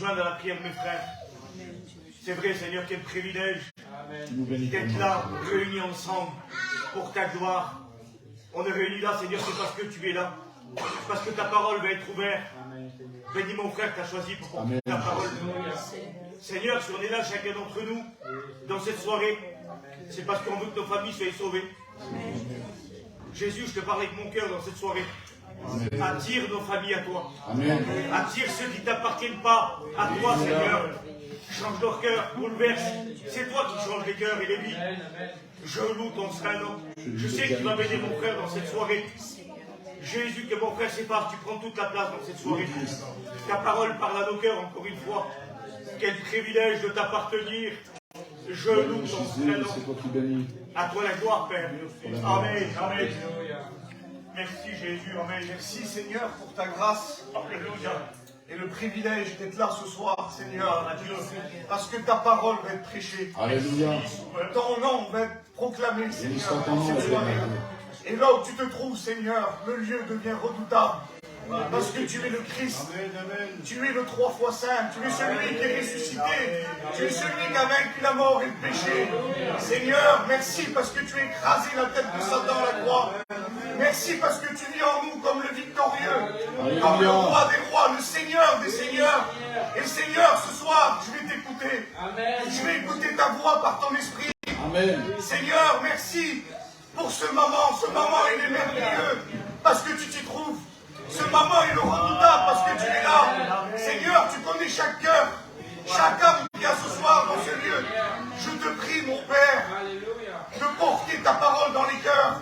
joindre à la prière de mes frères. C'est vrai, Seigneur, quel privilège d'être là, réunis ensemble pour ta gloire. On est réunis là, Seigneur, c'est parce que tu es là. Parce que ta parole va être ouverte. Bénis mon frère que tu as choisi pour porter ta parole. Seigneur, si on est là, chacun d'entre nous, dans cette soirée, c'est parce qu'on veut que nos familles soient sauvées. Jésus, je te parle avec mon cœur dans cette soirée. Attire nos familles à toi. Attire ceux qui ne t'appartiennent pas à toi, Seigneur. Change leur cœur, bouleverse. C'est toi qui changes les cœurs et les vies. Je loue ton Saint-Nom. Je sais que tu vas bénir mon frère dans cette soirée. Jésus, que mon frère sépare, tu prends toute la place dans cette soirée. Ta parole parle à nos cœurs encore une fois. Quel privilège de t'appartenir. Je loue ton Saint-Nom. À toi la gloire, Père. Amen. Amen. Merci Jésus. Amen. Merci Seigneur pour ta grâce. Alléluia. Et le privilège d'être là ce soir, Seigneur, Dieu, parce que ta parole va être prêchée. Alléluia. Ton nom va être proclamé, Seigneur, cette soirée. Et là où tu te trouves, Seigneur, le lieu devient redoutable. Parce que tu es le Christ, tu es le 3 fois saint, tu es celui qui est ressuscité, tu es celui qui a vaincu la mort et le péché. Seigneur, merci parce que tu as écrasé la tête de Satan à la croix. Merci parce que tu vis en nous comme le victorieux, comme le roi des rois, le Seigneur des seigneurs. Et Seigneur, ce soir, je vais t'écouter. Je vais écouter ta voix par ton esprit. Amen. Seigneur, merci pour ce moment. Ce moment, il est merveilleux parce que tu t'y trouves. Ce moment est le redoutable parce que tu es là. Seigneur, tu connais chaque cœur, chaque âme qui est ce soir dans ce lieu. Je te prie, mon Père, de porter ta parole dans les cœurs.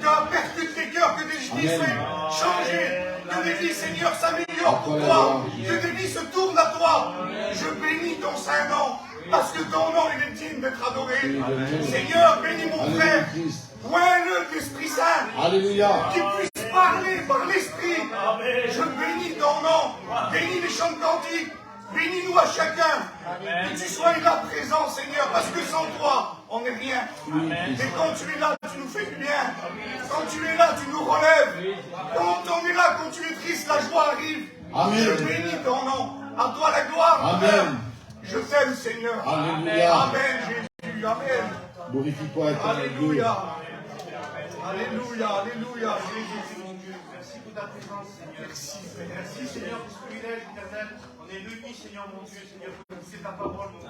Que percute les cœurs, que des vies soient changées, que des vies, Seigneur, s'améliorent pour toi, que des vies se tournent à toi. Je bénis ton Saint-Nom, parce que ton nom, il est digne d'être adoré. Seigneur, bénis mon frère, oins-le de l'Esprit Saint, qu'il puisse parler par l'Esprit. Je bénis ton nom, bénis les chants de cantiques, bénis-nous à chacun, que tu sois là présent, Seigneur, parce que sans toi, on n'est rien. Et quand tu es là, tu nous fais du bien. Quand tu es là, tu nous relèves. Quand on est là, quand tu es triste, la joie arrive. Je bénis ton nom. À toi la gloire. Amen. Je t'aime, Seigneur. Alléluia. Amen, Jésus. Amen. Glorifie-toi, éternel Dieu. Alléluia. Alléluia. Alléluia. Jésus. Merci pour ta présence, Seigneur. Merci, Seigneur, pour ce privilège éternel. On est réunis, Seigneur, mon Dieu, Seigneur, pour écouter ta parole, mon Dieu.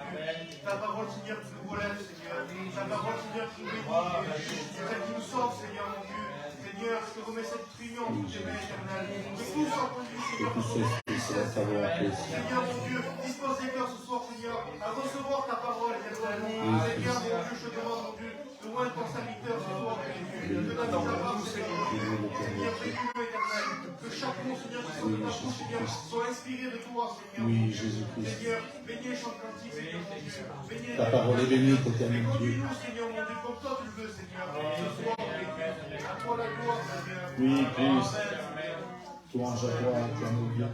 Ta parole, Seigneur, qui nous relève, Seigneur. Ta parole, Seigneur, qui nous bénit. Seigneur, qui nous sauve, Seigneur, mon Dieu. Seigneur, je te remets cette réunion, mon Dieu, éternel. Que tous entendus, Seigneur, Seigneur, mon Dieu, dispose les cœurs ce soir, Seigneur, à recevoir ta parole, éternel. Seigneur, mon Dieu, je te demande, mon Dieu, de loin de ton serviteur ce soir, Jésus. Je te donne ta parole, Seigneur. Seigneur, bénis-le, éternel. Que chaque mot, Seigneur, qui soit de ta bouche, Seigneur, soit inspiré de toi, Seigneur. Oui, Jésus-Christ. Seigneur, bénis les chants de cantiques, Seigneur, mon Dieu. Bénis Ta parole est bénite, éternel Dieu. conduis-nous, Seigneur, mon Dieu, comme toi tu le veux, Seigneur. Ce soir, à toi la gloire, Seigneur. Oui, Christ. Louange à toi, éternel Dieu.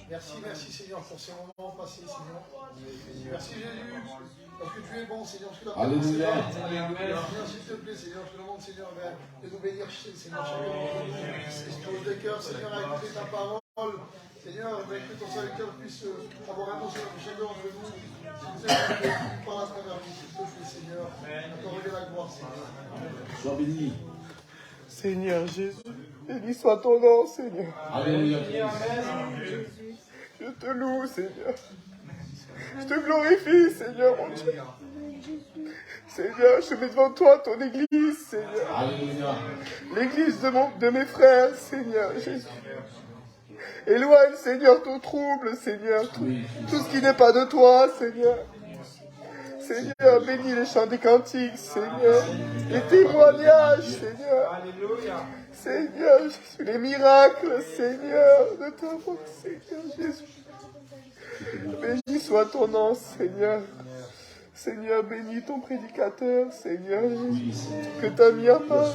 Merci Seigneur pour ces moments passés, Seigneur. Merci Jésus, parce que tu es bon, Seigneur. Alléluia. Seigneur, s'il te plaît, Seigneur, je te demande, Seigneur, de nous bénir, Seigneur, chacun de cœur, Seigneur, à écouter ta parole. Seigneur, que ton serviteur puisse avoir un mot sur chacun d'entre nous. S'il te plaît, parle à travers nous, s'il te plaît, Seigneur. Accorde la gloire, Seigneur. Sois béni. Seigneur Jésus, béni soit ton nom, Seigneur. Alléluia. Je te loue, Seigneur. Je te glorifie, Seigneur, mon Dieu. Seigneur, je mets devant toi ton église, Seigneur. Alléluia. L'église de mes frères, Seigneur Jésus. Éloigne, Seigneur, ton trouble, Seigneur. Tout ce qui n'est pas de toi, Seigneur. Seigneur, bénis les chants des cantiques, Seigneur. Les témoignages, Seigneur. Seigneur, Jésus, les miracles, Seigneur, de ta voix, Seigneur Jésus. Béni soit ton nom, Seigneur. Seigneur, bénis ton prédicateur, Seigneur Jésus, que tu as mis à part.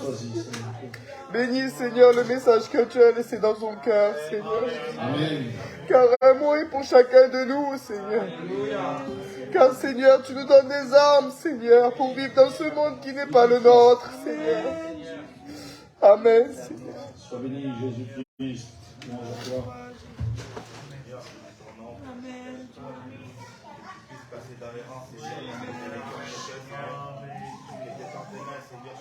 Bénis, Seigneur, le message que tu as laissé dans son cœur, Seigneur. Amen. Car un mot est pour chacun de nous, Seigneur. Car, Seigneur, tu nous donnes des armes, Seigneur, pour vivre dans ce monde qui n'est pas le nôtre, Seigneur. Amen, Seigneur. Sois béni, Jésus-Christ. Louange à toi. Seigneur, maintenant, puisse passer dans les rangs, Seigneur, qui était en tes mains, Seigneur,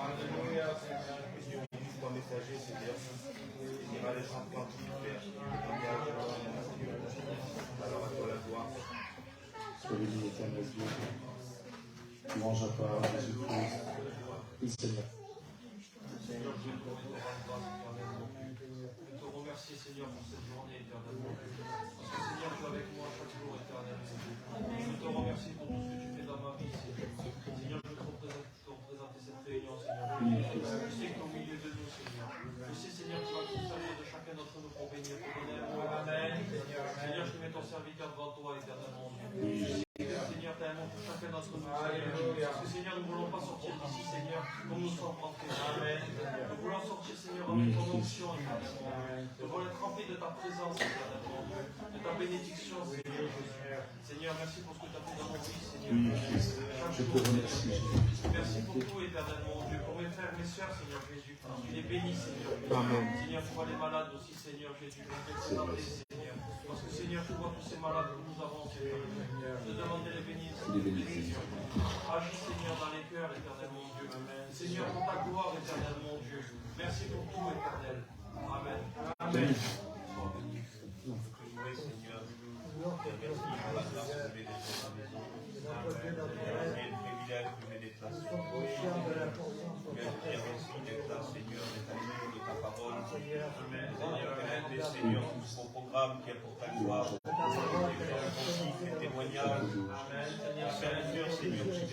Alléluia, Seigneur. Que Dieu bénisse ton messager, Seigneur. Il dira les chants quantiques, Père. Alors à toi la gloire. Sois béni, éternel Dieu. Louange à toi, Jésus-Christ. Oui, Seigneur. Seigneur, je te remercie, Seigneur, pour cette journée éternellement. Parce que, Seigneur, tu es avec moi chaque jour éternellement. Je te remercie pour tout ce que tu fais dans ma vie, Seigneur. Seigneur, je veux te représenter cette réunion, Seigneur. Je sais que tu es au milieu de nous, Seigneur. Je sais, Seigneur, que tu vas te servir de chacun d'entre nous pour bénir ton honneur. Amen. Seigneur, je te mets ton serviteur devant toi éternellement. Seigneur, tu as un mot pour chacun d'entre nous. Parce que, Seigneur, nous ne voulons pas sortir d'ici, Seigneur, comme nous sommes rentrés. Amen. Nous voulons sortir, Seigneur, avec ton onction, nous voulons être remplis de ta présence, de ta bénédiction, Seigneur. Seigneur, merci pour ce que tu as fait dans mon vie, Seigneur. Je te remercie, Jésus. Merci pour tout, éternellement, Dieu, pour mes frères, mes soeurs, Seigneur Jésus. Tu les bénis, Seigneur. Amen. Seigneur, pour les malades aussi, Seigneur Jésus. Je vais te présenter, Seigneur. Parce que, Seigneur, tu vois tous ces malades que nous avons, Seigneur. Je te demande de les bénir, Seigneur. Agis, Seigneur, dans les cœurs, éternellement, Dieu. Seigneur, pour ta gloire, éternellement, Dieu. Merci pour tout, éternel. Amen. Amen. Seigneur. Merci pour la grâce de m'aider dans ta maison. Amen. C'est le privilège de me déplacer. Merci d'être là, Seigneur, de ta main, de ta parole. Amen. Seigneur, tout ce programme qui est pour ta gloire. Les témoignages. Seigneur, Seigneur, tu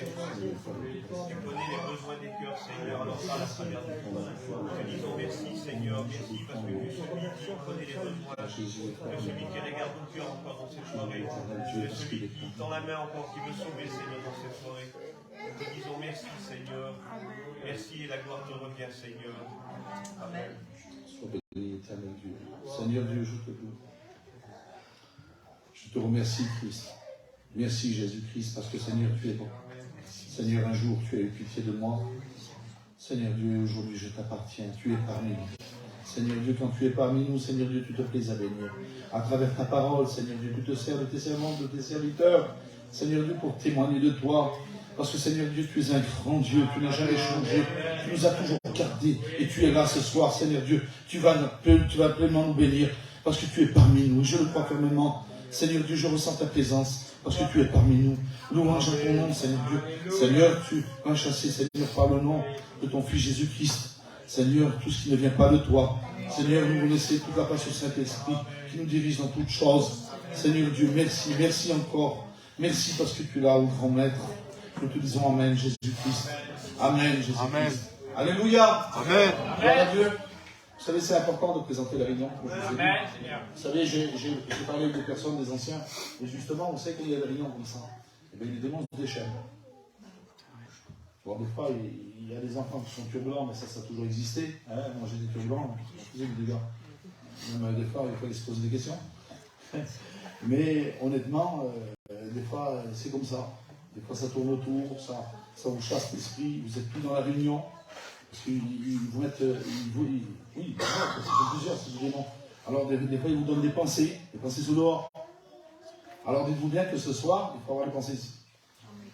connais les besoins des cœurs, Seigneur. Alors ça, à travers du monde. Nous disons merci, Seigneur. Merci parce que tu celui qui connaît les besoins. Tu celui qui regarde nos cœurs encore dans cette soirée. Tu es celui qui tend la main encore, qui veut sauver, Seigneur, dans cette soirée. Nous te disons merci, Seigneur. Merci et la gloire te revient, Seigneur. Amen. Sois béni, éternel Dieu. Seigneur Dieu, je te loue. Je te remercie, Christ. Merci, Jésus-Christ, parce que, Seigneur, tu es bon. Seigneur, un jour, tu as eu pitié de moi. Seigneur Dieu, aujourd'hui, je t'appartiens. Tu es parmi nous. Seigneur Dieu, quand tu es parmi nous, Seigneur Dieu, tu te plais à bénir. À travers ta parole, Seigneur Dieu, tu te sers de tes servants, de tes serviteurs. Seigneur Dieu, pour témoigner de toi. Parce que, Seigneur Dieu, tu es un grand Dieu. Tu n'as jamais changé. Tu nous as toujours gardés. Et tu es là ce soir, Seigneur Dieu. Tu vas pleinement nous bénir. Parce que tu es parmi nous. Je le crois fermement. Seigneur Dieu, je ressens ta présence. Parce que tu es parmi nous. Louange à ton nom, Seigneur Dieu. Seigneur, tu vas chasser, Seigneur, par le nom de ton Fils Jésus-Christ. Seigneur, tout ce qui ne vient pas de toi. Seigneur, nous vous laissons toute la place au Saint-Esprit qui nous dirige dans toutes choses. Seigneur Dieu, merci, merci encore. Merci parce que tu es là, au grand maître. Nous te disons Amen, Jésus-Christ. Amen, Jésus-Christ. Amen. Alléluia. Amen. Gloire à Dieu. Vous savez, c'est important de présenter la réunion. Amen, Seigneur. Vous savez, j'ai parlé avec des personnes, des anciens, et justement, on sait qu'il y a des réunions comme ça. Et bien, les démons se déchaînent. Bon, des fois, il y a des enfants qui sont turbulents, mais ça a toujours existé. Hein, moi, j'ai des turbulents, des dégâts. Même des fois, il se poser des questions. Mais honnêtement, des fois, c'est comme ça. Des fois, ça tourne autour, ça vous chasse l'esprit, vous êtes plus dans la réunion. Parce qu'ils vous mettent. Oui, c'est plusieurs, c'est des démons. Alors, des fois, ils vous donnent des pensées sous dehors. Alors, dites-vous bien que ce soir, il faut avoir les pensées ici.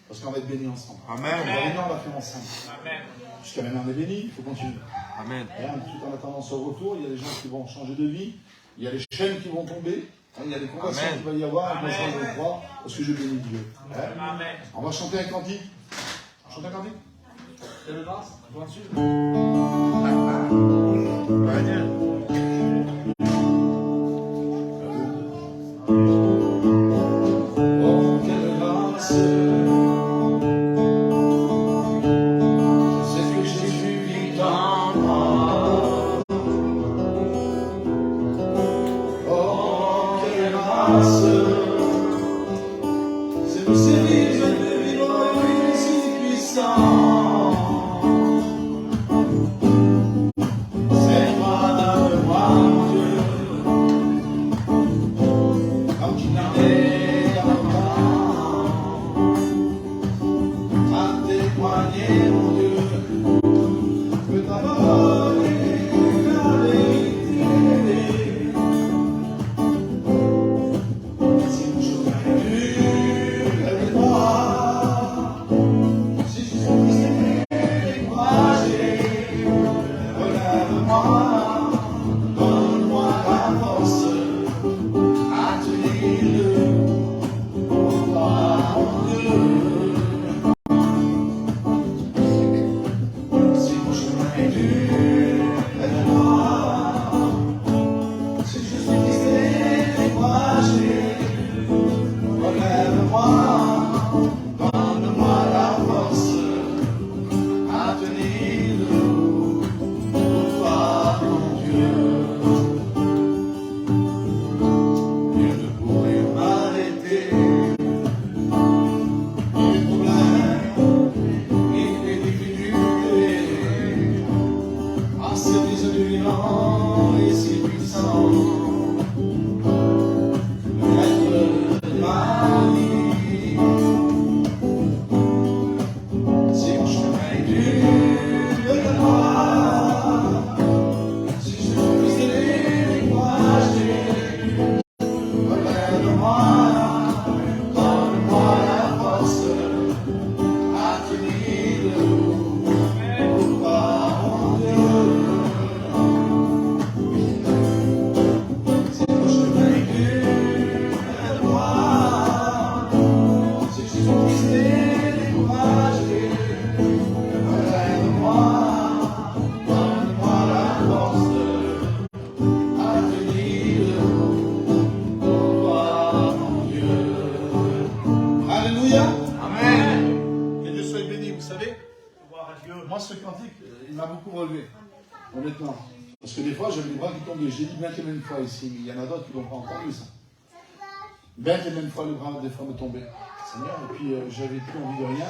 Parce qu'on va être bénis ensemble. Amen. La réunion, on va faire ensemble. Amen. Jusqu'à maintenant, on est bénis, il faut continuer. Amen. Et tout en attendant ce retour, il y a des gens qui vont changer de vie, il y a les chaînes qui vont tomber, il y a des conversions qu'il va y avoir, et moi, je crois, parce que je bénis Dieu. Amen. On va chanter un cantique. On chante un cantique. C'est le grâce, on va dessus. Oh, quelle grâce. Oh, et si puissant. Maître de ma vie, si mon chemin est dur de croire, si je suis brisé, moi j'ai regarde-moi, donne-moi la force à tenir debout pour voir mon Dieu. Si mon chemin est dur de croire, si je suis brisé, découragé, regarde-moi, donne-moi la force à tenir debout pour voir mon Dieu. Alléluia. Amen. Que Dieu soit béni. Vous savez, Gloire à Dieu. moi ce cantique, il m'a beaucoup relevé, honnêtement. Parce que des fois, j'avais les bras qui tombaient. J'ai dit 20 et même fois ici, mais il y en a d'autres qui n'ont pas entendu ça. 20 et même fois le bras des fois me tombait. Seigneur, et puis j'avais plus envie de rien.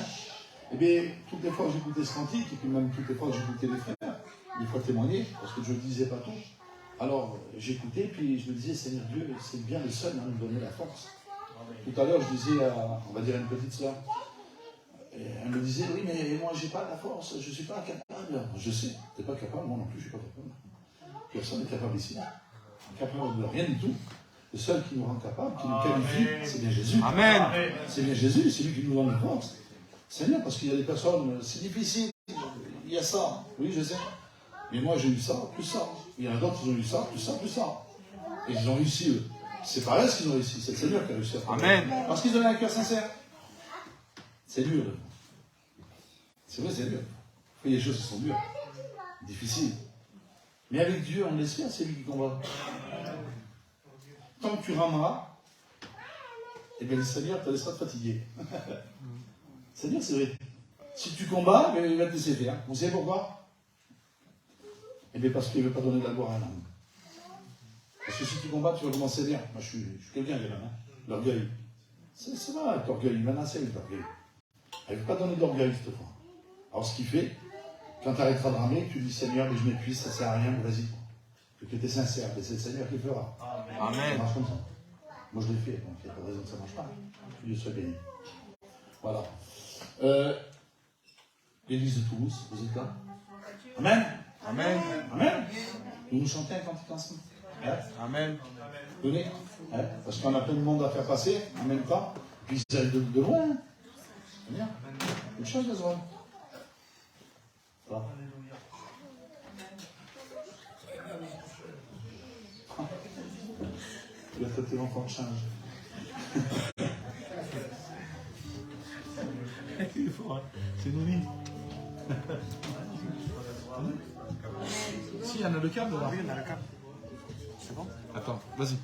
Et bien, toutes les fois que j'écoutais ce cantique, et puis même toutes les fois que j'écoutais les frères, des fois témoigner, parce que je ne disais pas tout. Alors j'écoutais, puis je me disais, Seigneur Dieu, c'est bien le seul à me donner la force. Tout à l'heure, je disais à, on va dire, une petite soeur, elle me disait, oui, mais moi, j'ai pas la force, je ne suis pas capable. Je sais, tu n'es pas capable, moi non plus, je ne suis pas capable. Personne n'est capable ici. Capable de rien du tout. Le seul qui nous rend capable, qui nous qualifie, c'est bien Jésus. Amen. C'est bien Jésus, c'est lui qui nous donne la force. Seigneur, parce qu'il y a des personnes, c'est difficile, il y a ça, oui, je sais. Mais moi, j'ai eu ça, plus ça. Il y en a d'autres qui ont eu ça, plus ça, plus ça. Et ils ont réussi, eux. C'est pas eux qui ont réussi, c'est le Seigneur qui a réussi à faire. Amen. Parce qu'ils avaient un cœur sincère. C'est dur. C'est vrai, c'est dur. Il y a des choses qui sont dures, difficiles. Mais avec Dieu, on l'espère, c'est lui qui combat. Tant que tu rameras, eh bien le Seigneur te laissera te fatiguer. Seigneur, c'est vrai. Si tu combats, il va te laisser faire. Vous savez pourquoi? Eh bien parce qu'il ne veut pas donner de la gloire à l'homme. Parce que si tu combats, tu vas commencer à dire, moi je suis quelqu'un quand même, hein. L'orgueil. C'est vrai, l'orgueil, il m'en a assez avec l'orgueil. Il ne veut pas donner d'orgueil cette fois. Alors ce qu'il fait, quand tu arrêteras de ramer, tu dis Seigneur, mais je m'épuise, ça ne sert à rien, vas-y. Que tu es sincère, c'est le Seigneur qui le fera. Amen. Ça marche comme ça. Moi je l'ai fait, donc il n'y a pas de raison que ça ne marche pas. Que Dieu soit béni. Voilà. L'église de Toulouse, vous êtes là? Amen. Amen. Amen. Vous nous chantez un cantique ensemble. Hein? Amen. Venez. Hein? Parce qu'on a plein de monde à faire passer en même temps. Puis ils arrivent de loin. C'est bien. Une chose de loin. Voilà. Il a peut-être l'enfant de change. Il est fort, hein. C'est Nouni. Si, il y en a le câble là. Oui, il y en a le câble. C'est bon? Attends, vas-y.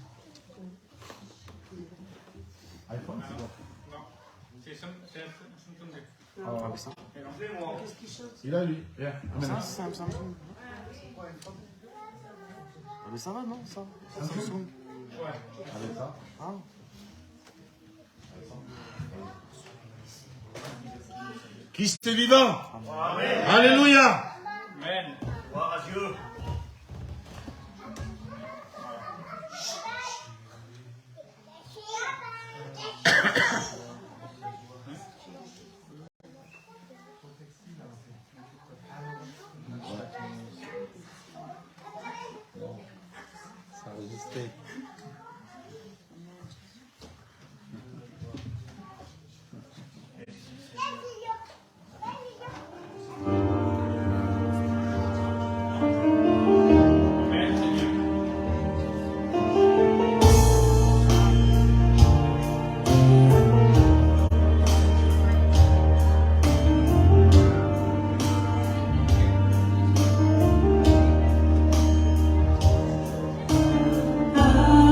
iPhone, c'est bon. C'est Samsung. Ah, oui, ça. Qu'est-ce qu'il chante? Il a lui. Viens. Ça, c'est un Samsung. Ah, mais ça va, non? Ça Samsung. Ouais. Avec ça. Ah. Christ est vivant. Amen. Alléluia. Amen. Gloire à Dieu. Ça a résisté. Ah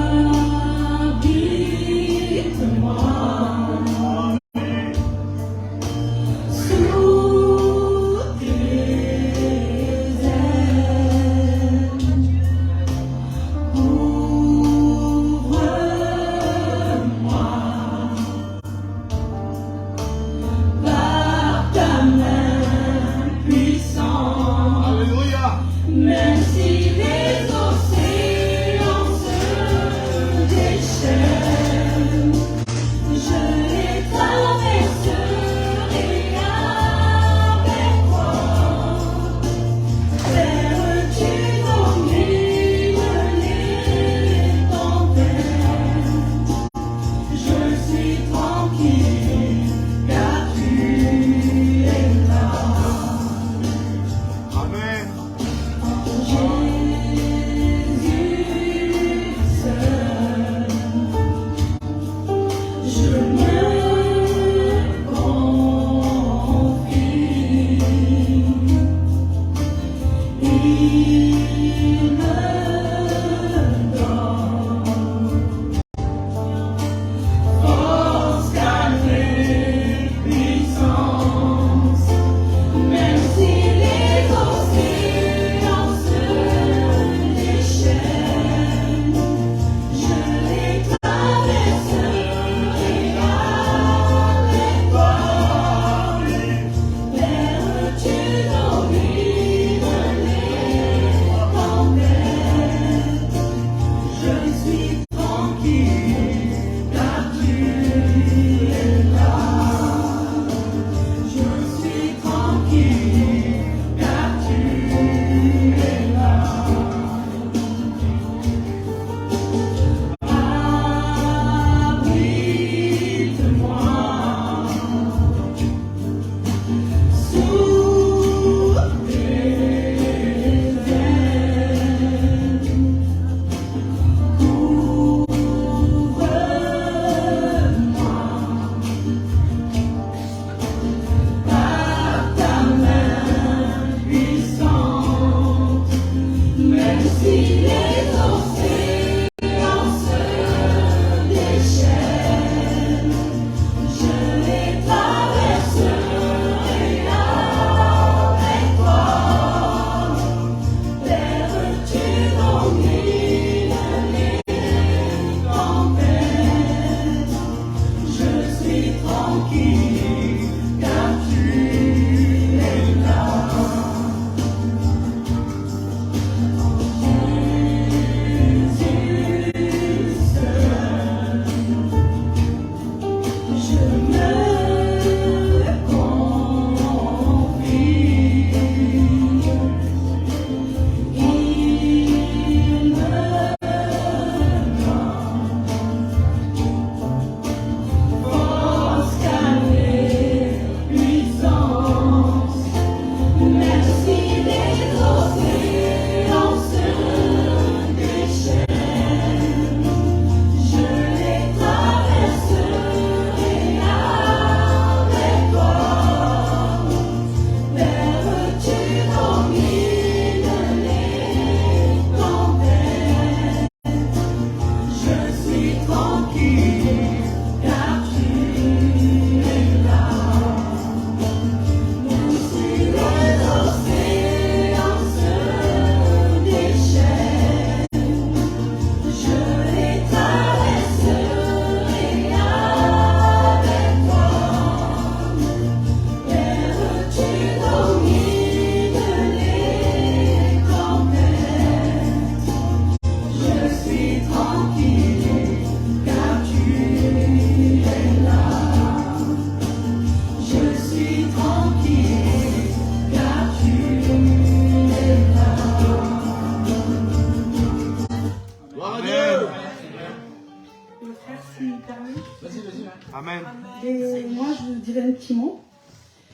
permis. Vas-y. Amen. Et moi, je vous dirais un petit mot.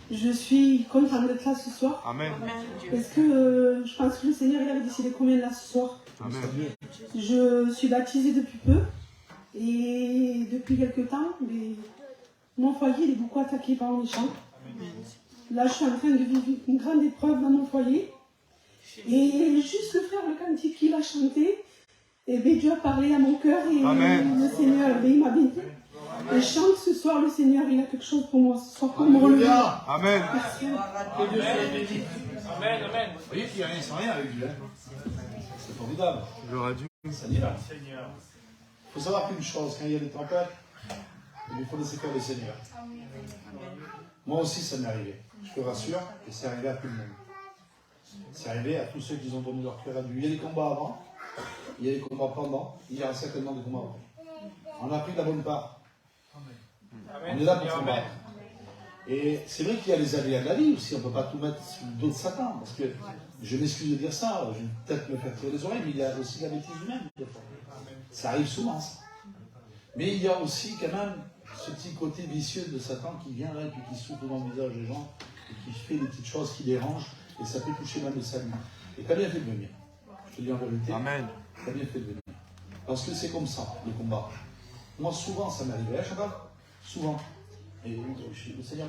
Je suis contente d'être là ce soir. Amen. Parce que je pense que le Seigneur il avait décidé qu'on vienne là ce soir. Amen. Je suis baptisée depuis peu. Et depuis quelques temps, mon foyer il est beaucoup attaqué par les méchants. Là, je suis en train de vivre une grande épreuve dans mon foyer. Et juste le frère, le cantique qu'il a chanté, et Dieu a parlé à mon cœur et Amen. le Seigneur, il m'a béni. Et je chante ce soir, le Seigneur, il a quelque chose pour moi ce soir pour me relever. Amen. Merci. Que Dieu soit béni. Amen, amen. Vous voyez qu'il n'y a rien sans rien avec Dieu. C'est formidable. Gloire à Dieu. Seigneur. Il faut savoir qu'une chose, quand il y a des tempêtes, il faut laisser faire le Seigneur. Moi aussi, ça m'est arrivé. Je te rassure, et c'est arrivé à tout le monde. C'est arrivé à tous ceux qui ont donné leur cœur à Dieu. Il y a des combats avant, il y a des combats pendant, il y aura certainement des combats après. On a pris la bonne part. On est là pour combattre. Et c'est vrai qu'il y a les aléas de la vie aussi, on ne peut pas tout mettre sous le dos de Satan, parce que je m'excuse de dire ça, je vais peut-être me faire tirer les oreilles, mais il y a aussi la bêtise humaine. Ça arrive souvent, ça. Mais il y a aussi quand même ce petit côté vicieux de Satan qui vient là et puis qui souffle dans le visage des gens et qui fait des petites choses qui dérangent et ça peut toucher même le salut. Et tu as bien fait de venir. Je te dis en vérité. Amen. Tu as bien fait de venir. Parce que c'est comme ça, le combat. Moi, souvent, ça m'est arrivé. Chantal, souvent. Et le Seigneur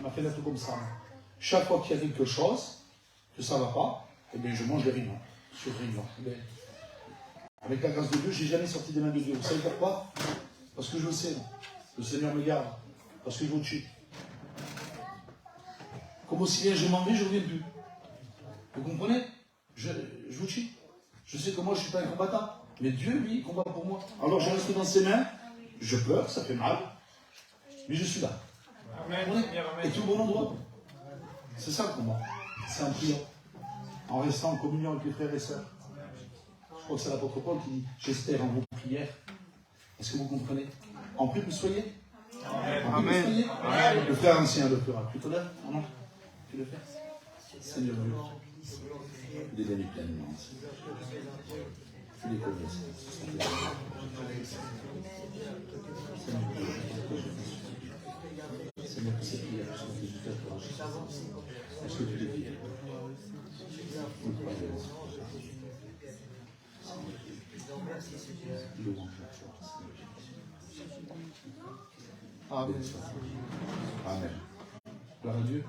m'a fait l'être comme ça. Chaque fois qu'il y a quelque chose, que ça ne va pas, eh bien, je mange des rignons. Sur rignons. Avec la grâce de Dieu, je n'ai jamais sorti des mains de Dieu. Vous savez pourquoi? Parce que je le sais. Le Seigneur me garde. Parce que je vous tue. Comme aussi bien je m'en vais, je ne reviens plus. Vous comprenez? Je vous tue. Je sais que moi, je ne suis pas un combattant. Mais Dieu, lui, combat pour moi. Alors, je reste dans ses mains. Je pleure, ça fait mal. Mais je suis là. Amen. Et tout au bon endroit. C'est ça le combat. C'est en priant. En restant en communion avec les frères et sœurs. Je crois que c'est l'apôtre Paul qui dit « J'espère en vos prières ». Est-ce que vous comprenez? En prière, vous soyez. Amen. Le frère ancien le fera. Tu te lèves? Non. Tu le fais? Seigneur Dieu. Tu les bénis pleinement. Tu les connais. Seigneur Dieu. Seigneur, que ces prières sont efficaces pour la justice. Est-ce que tu les pries? Nous croyons. Louange à toi, Seigneur. Amen. Amen. Gloire à Dieu.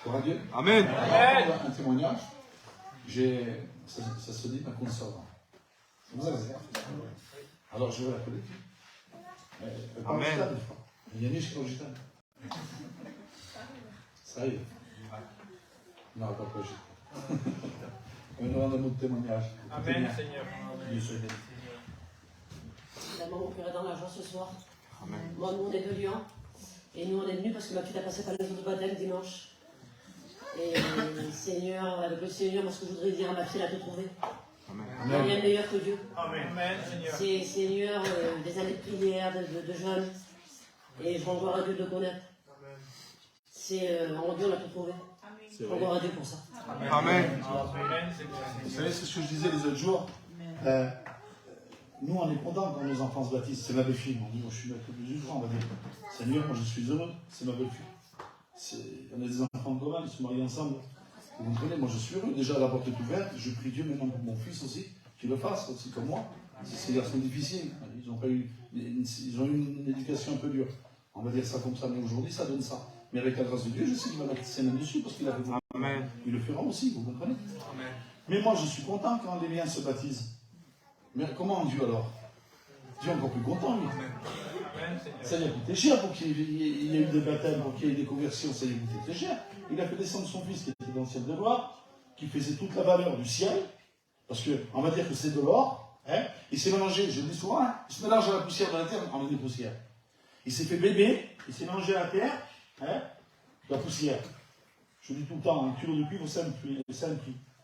Gloire à Dieu. Amen. Un témoignage. Ça se dit ma consoeur. Vous avez ça? Alors je vais l'appeler. Amen. Il y a niche quand je t'aime. Ça y est. Non, pas projet. Nous rendons notre témoignage. Amen, Seigneur. Dieu soit béni. Finalement, mon cœur est dans la joie ce soir. Amen. Moi, nous, on est de Lyon. Et nous, on est venus parce que ma fille a passé par le jour de baptême dimanche. Et Seigneur, avec le Seigneur, moi, ce que je voudrais dire à ma fille, elle a tout trouvé. Il n'y a rien de meilleur que Dieu. Amen, Seigneur. C'est Seigneur, des années de prière, de jeûne. Et je rends gloire à Dieu de le connaître. C'est en Dieu, on a tout trouvé. Je rends gloire à Dieu pour ça. Amen. Vous savez, c'est ce que je disais les autres jours. Nous, on est contents quand nos enfants se baptisent. C'est ma belle-fille. On dit, moi, je suis maître musulman, on va dire. Seigneur, moi, je suis heureux. C'est ma belle-fille. On a des enfants en commun, ils se marient ensemble. Vous comprenez, moi, je suis heureux. Déjà, la porte est ouverte. Je prie Dieu maintenant pour mon fils aussi, qu'il le fasse aussi comme moi. Ces garçons difficiles. Ils ont eu une éducation un peu dure. On va dire ça comme ça, mais aujourd'hui, ça donne ça. Mais avec la grâce de Dieu, je sais qu'il va mettre ses mains dessus parce qu'il a fait. Amen. Il le fera aussi, vous comprenez? Amen. Mais moi, je suis content quand les miens se baptisent. Mais comment Dieu alors? Dieu est encore plus content, lui. Amen, Seigneur. Ça lui a coûté cher pour qu'il y ait eu des baptêmes, pour qu'il y ait eu des conversions, ça lui a coûté très cher. Il a fait descendre son fils qui était dans le ciel de gloire, qui faisait toute la valeur du ciel, parce qu'on va dire que c'est de l'or, hein. Il s'est mélangé, je le dis souvent, hein, il se mélange à la poussière de la terre en des poussières. Il s'est fait bébé, il s'est mélangé à la terre, hein, la poussière. Je dis tout le temps, 1 kilo de cuivre, c'est un prix.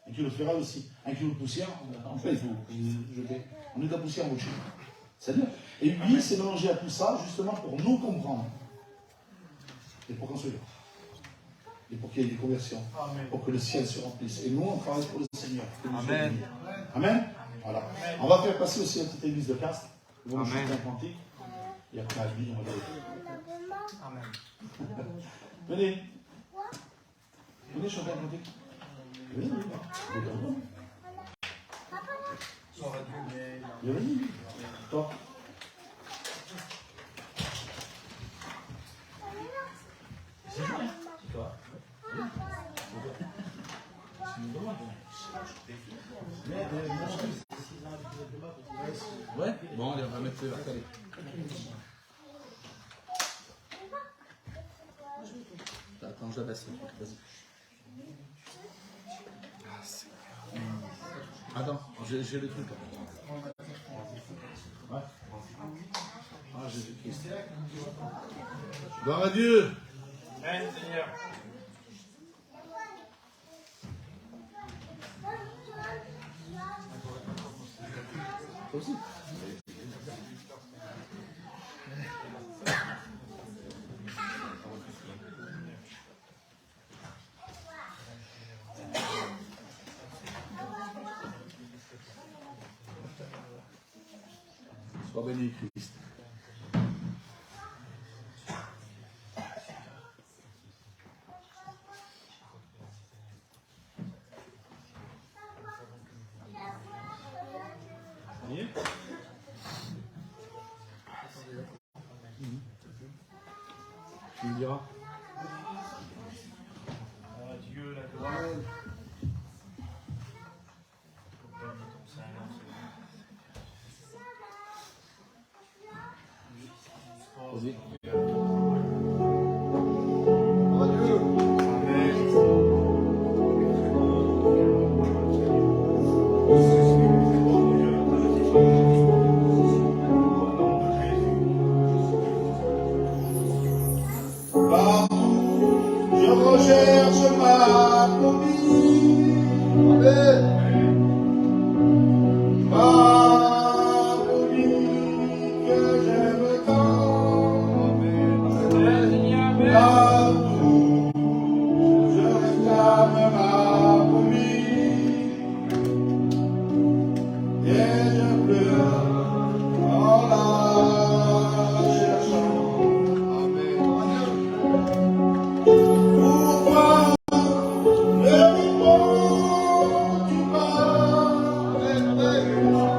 1 kilo de ferraille aussi. 1 kilo de poussière, en fait, il faut jeter. On est de la poussière en c'est-à-dire. Et lui, il s'est mélangé à tout ça, justement, pour nous comprendre. Et pour qu'on soit là. Et pour qu'il y ait des conversions. Amen. Pour que le ciel se remplisse. Et nous, on travaille pour le Seigneur. Amen. Amen. Voilà. On va faire passer aussi la petite église de Castres. Ils vont chanter un cantique. Et après, à lui, on va aller. Amen. Venez. Venez chanter un cantique. Venez, venez. Venez. Toi. C'est toi. Ouais, bon, allez, on va mettre le calé. Attends, je la baisse. Vas-y. Attends, j'ai le truc là. Ouais. Ah, Jésus-Christ. Gloire à Dieu. Amen, Seigneur. Toi aussi. Sois béni, Christ. Voyez? Tu me diras. À Dieu la gloire. Vas-y. Je recherche ma copie. Amen. Ma copie que j'aime tant. Partout, je réclame ma copie. Et je pleure en la cherchant. Pourquoi ne réponds-tu pas? Ma copie réponds-moi.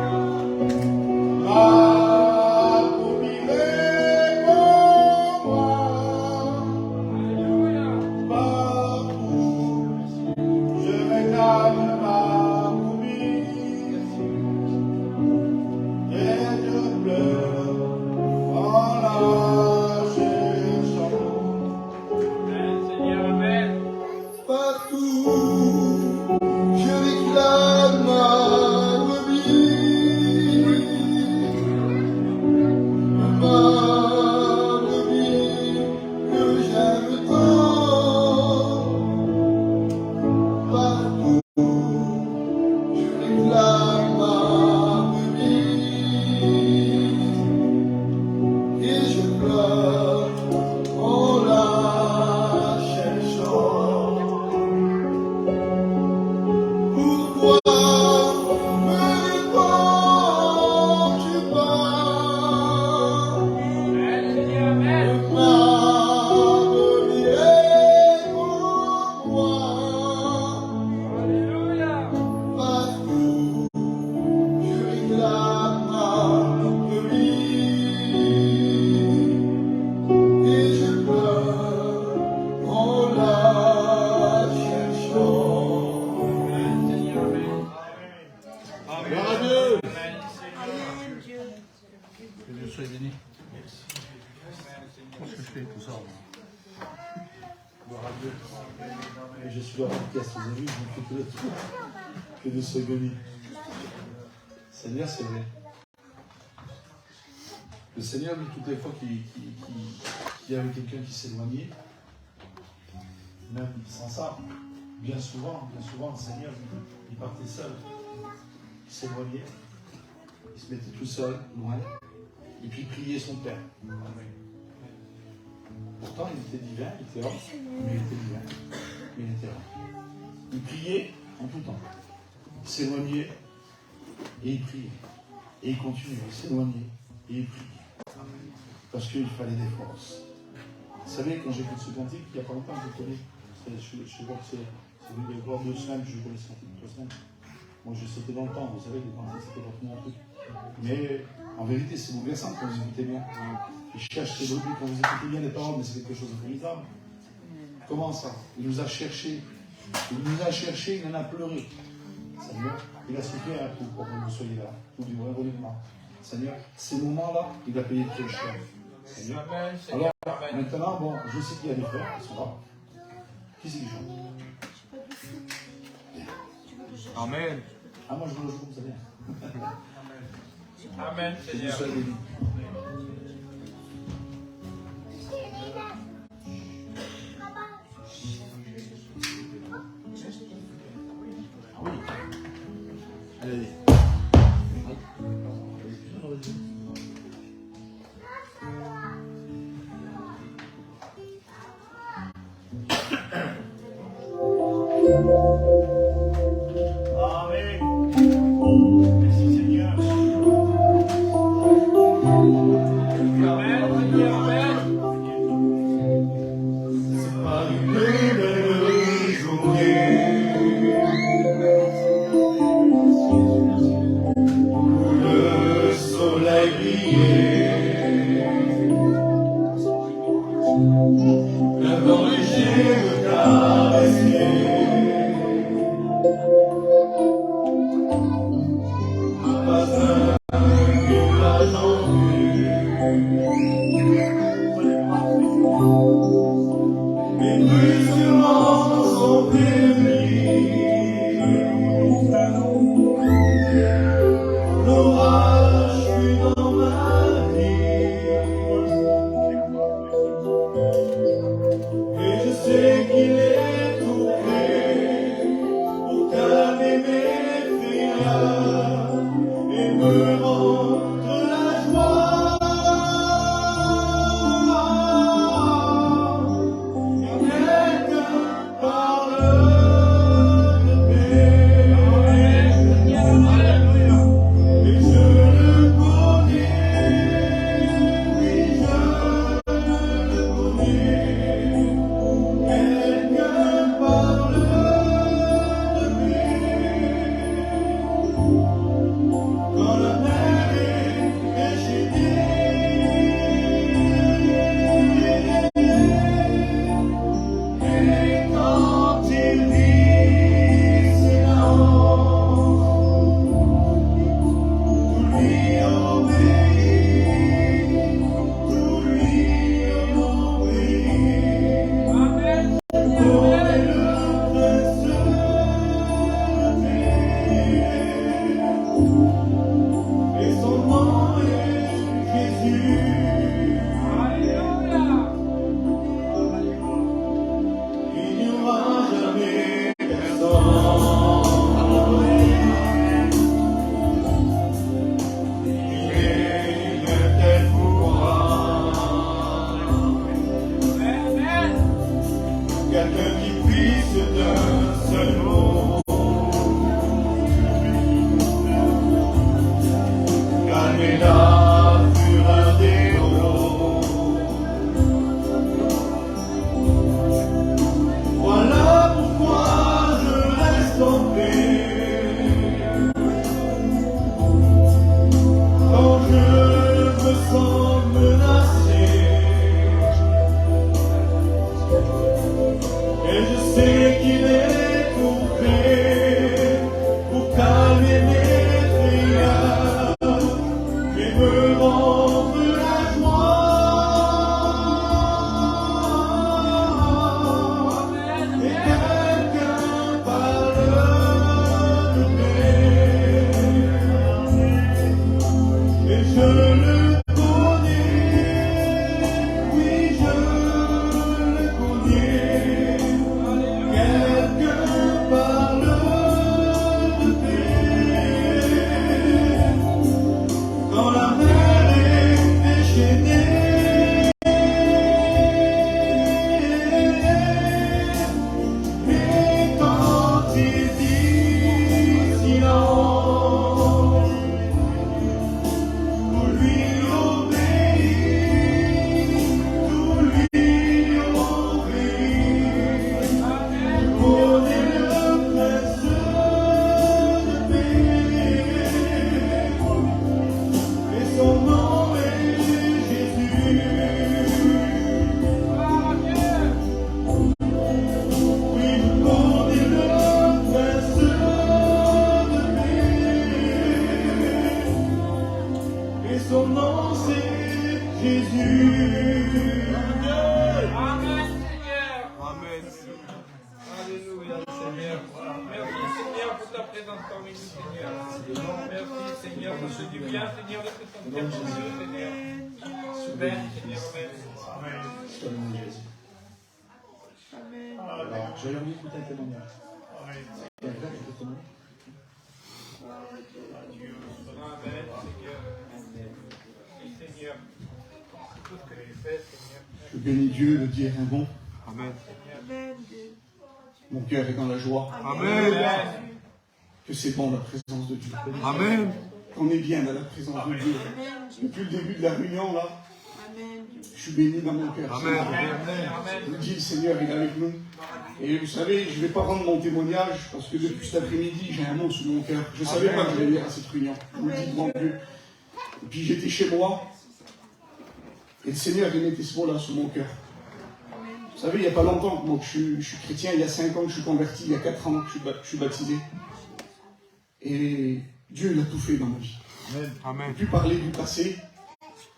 Partout, je réclame ma copie. Et je pleure en la cherchant. Partout, je réclame ma copie. Ma copie que j'aime tant. Partout, je réclame ma copie. Et je pleure en la cherchant. Pourquoi me réponds-tu pas? Ma copie réponds-moi. Partout, je réclame ma copie. Et je pleure en la cherchant. Gloire à Dieu. Que Dieu soit béni. Qu'est-ce que je fais tout ça? Gloire à Dieu. Et je suis leur podcast, vous avez vu, je ne fais que le truc. Que Dieu soit béni. Seigneur, c'est vrai. Le Seigneur, lui, toutes les fois qu'il y avait quelqu'un qui s'éloignait, même sans ça, bien souvent, le Seigneur, il partait seul. Il s'éloignait, il se mettait tout seul, loin, et puis il priait son Père. Pourtant, il était divin, il était homme, mais il était divin, mais il était homme. Il priait en tout temps. Il s'éloignait, et il priait. Et il continuait, il s'éloignait, et il prie. Parce qu'il fallait des forces. Vous savez, quand j'écoute ce cantique, il n'y a pas longtemps, je connais. Je vois que c'est il y a 2 semaines que je connais ce cantique, 3 semaines. Moi, je sautais dans le temps, vous savez, les cantiques, c'était pas mon truc. Mais en vérité, c'est bouleversant quand vous écoutez bien. Il cherche ses brebis quand vous écoutez bien les paroles, mais c'est quelque chose de formidable. Comment ça? Il nous a cherchés. Il nous a cherchés, il en a pleuré. Seigneur, il a souffert un coup pour que vous soyez là. Tout du vrai honnêtement. Seigneur, ces moments-là, il a payé très cher. Seigneur. Alors, maintenant, bon, je sais qu'il y a des frères qui sont là. Qui c'est qui chante? Amen. Ah, moi je veux le jouer comme ça vient. Amen, Que vous Seigneur. soyez bénis. Oui. Allez. Amen. Merci Seigneur. Jésus. Amen, Seigneur. Amen. Alléluia, Seigneur. Merci, Seigneur, pour ta présence parmi nous, Seigneur. Merci, Seigneur, pour ce du bien, Seigneur, de ce ton cœur, Seigneur. Super, Seigneur. Amen. Alors, j'ai envie d'écouter un témoignage. Il y a un frère qui peut témoigner. Amen, Seigneur. Oui, Seigneur. Tout ce que tu fais, Seigneur. Je bénis Dieu de dire un bon. Amen. Mon cœur est dans la joie. Amen. Que c'est bon la présence de Dieu. Amen. Qu'on est bien dans la présence de Dieu. Depuis le début de la réunion, là, je suis béni dans mon cœur. Amen. Je vous dis, le Seigneur, il est avec nous. Et vous savez, je ne vais pas rendre mon témoignage parce que depuis cet après-midi, j'ai un mot sous mon cœur. Je ne savais pas que je vais venir à cette réunion. Je vous le dis devant Dieu. Et puis j'étais chez moi. Et le Seigneur, il mettait ce mot-là sous mon cœur. Vous savez, il n'y a pas longtemps que moi, je suis chrétien. Il y a 5 ans que je suis converti. Il y a 4 ans que je suis baptisé. Et Dieu, il a tout fait dans ma vie. Amen. Je ne veux plus parler du passé.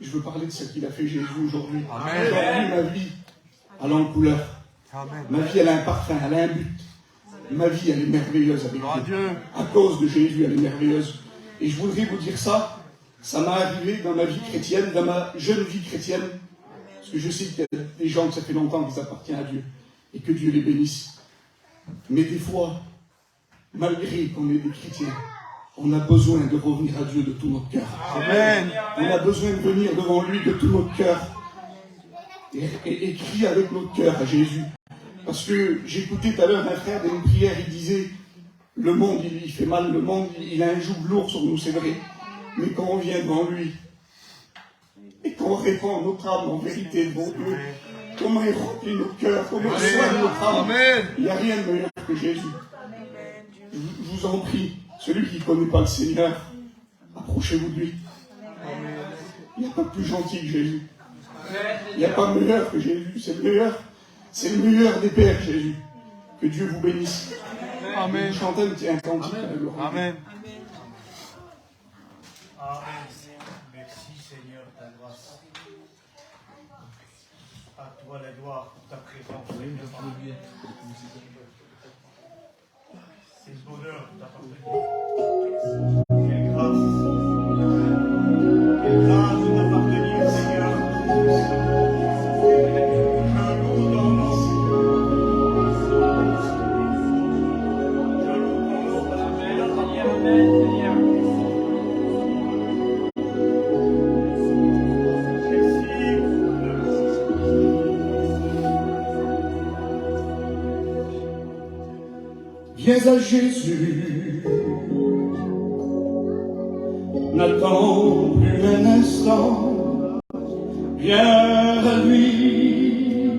Je veux parler de ce qu'il a fait Jésus aujourd'hui. Amen. Aujourd'hui, ma vie, elle a une couleur. Amen. Ma vie, elle a un parfum, elle a un but. Ma vie, elle est merveilleuse avec Dieu. Dieu. À cause de Jésus, elle est merveilleuse. Et je voudrais vous dire ça. Ça m'est arrivé dans ma vie chrétienne, dans ma jeune vie chrétienne. Parce que je sais qu'il y a des gens que ça fait longtemps qu'ils appartiennent à Dieu. Et que Dieu les bénisse. Mais des fois, malgré qu'on est des chrétiens, on a besoin de revenir à Dieu de tout notre cœur. Amen. On a besoin de venir devant lui de tout notre cœur. Et crier avec notre cœur à Jésus. Parce que j'écoutais tout à l'heure un frère d'une prière, il disait, le monde il fait mal, le monde il a un joug lourd sur nous, c'est vrai. Mais quand on vient devant lui, et qu'on répand notre âme en vérité devant Dieu, comment il remplit notre cœur, comment il soigne notre âme. Il n'y a rien de meilleur que Jésus. Je vous en prie, celui qui ne connaît pas le Seigneur, approchez-vous de lui. Il n'y a pas plus gentil que Jésus. Il n'y a pas meilleur que Jésus. C'est le meilleur des pères, Jésus. Que Dieu vous bénisse. Amen. Chantez un cantique à la gloire. Amen. Amen. Merci Seigneur de ta grâce. À toi la gloire pour ta présence. C'est le bonheur de t'appartenir. Quelle grâce. Quelle grâce de t'appartenir, Seigneur. Je loue ton nom. Je loue ton nom parce que tu es là. Amen, Seigneur. Viens à Jésus, n'attends plus un instant, viens à lui,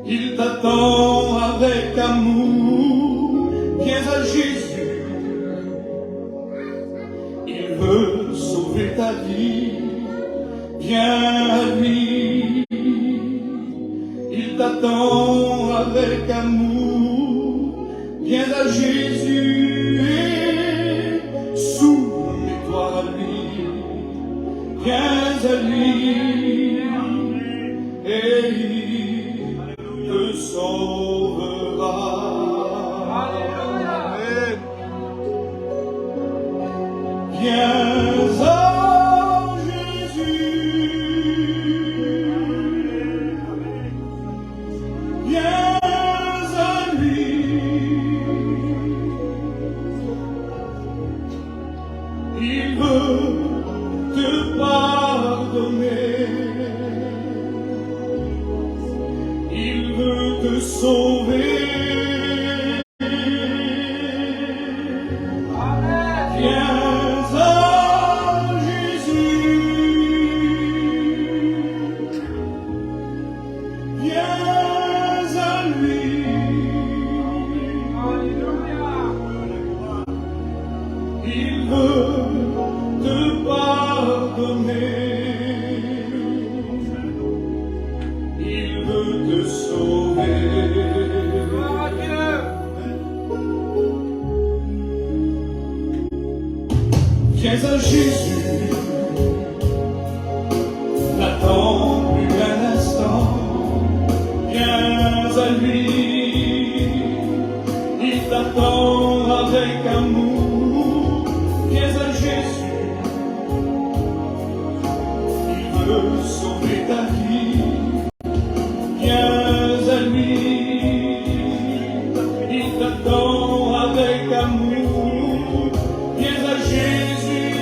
il t'attend avec amour, viens à Jésus, il veut sauver ta vie, viens à lui, il t'attend avec amour. Viens à Jésus et soumets-toi à lui. Viens à lui et il te sauvera. Amen. Viens à Jésus. Viens à lui. Il veut te pardonner, il veut te sauver. Viens à Jésus, viens à lui. Il veut te pardonner, il veut te sauver. Viens à Jésus, n'attend plus un instant. Viens à lui, il t'attend avec amour. Viens à Jésus, il veut sauver ta vie. Viens à lui, il t'attend avec amour. Viens à Jésus,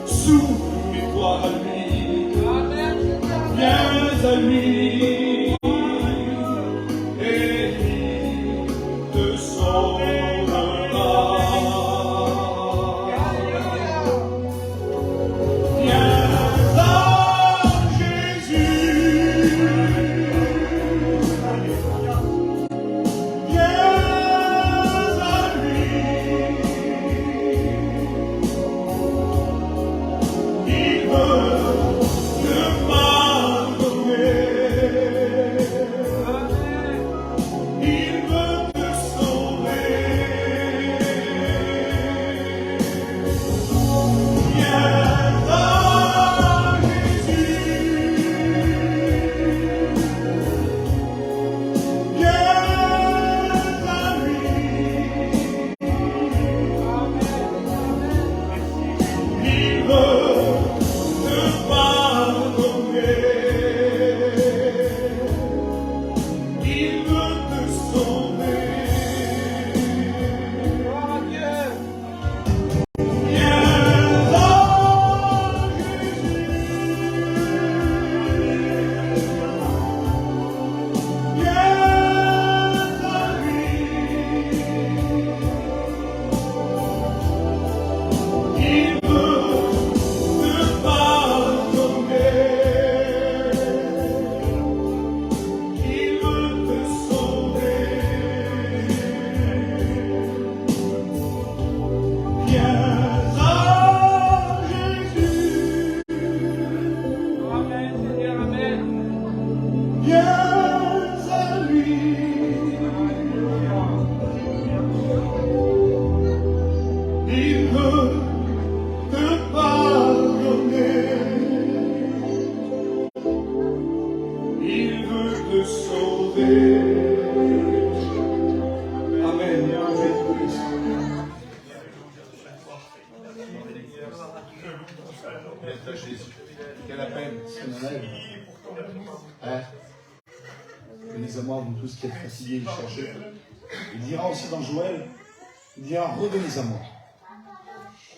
soumets-toi à lui. Viens à lui. Quelle peine, si on enlève. Hein? Venez-à-moi, vous tous qui êtes fatigués et cherchez. Il dira aussi dans Joël, il dira revenez à moi.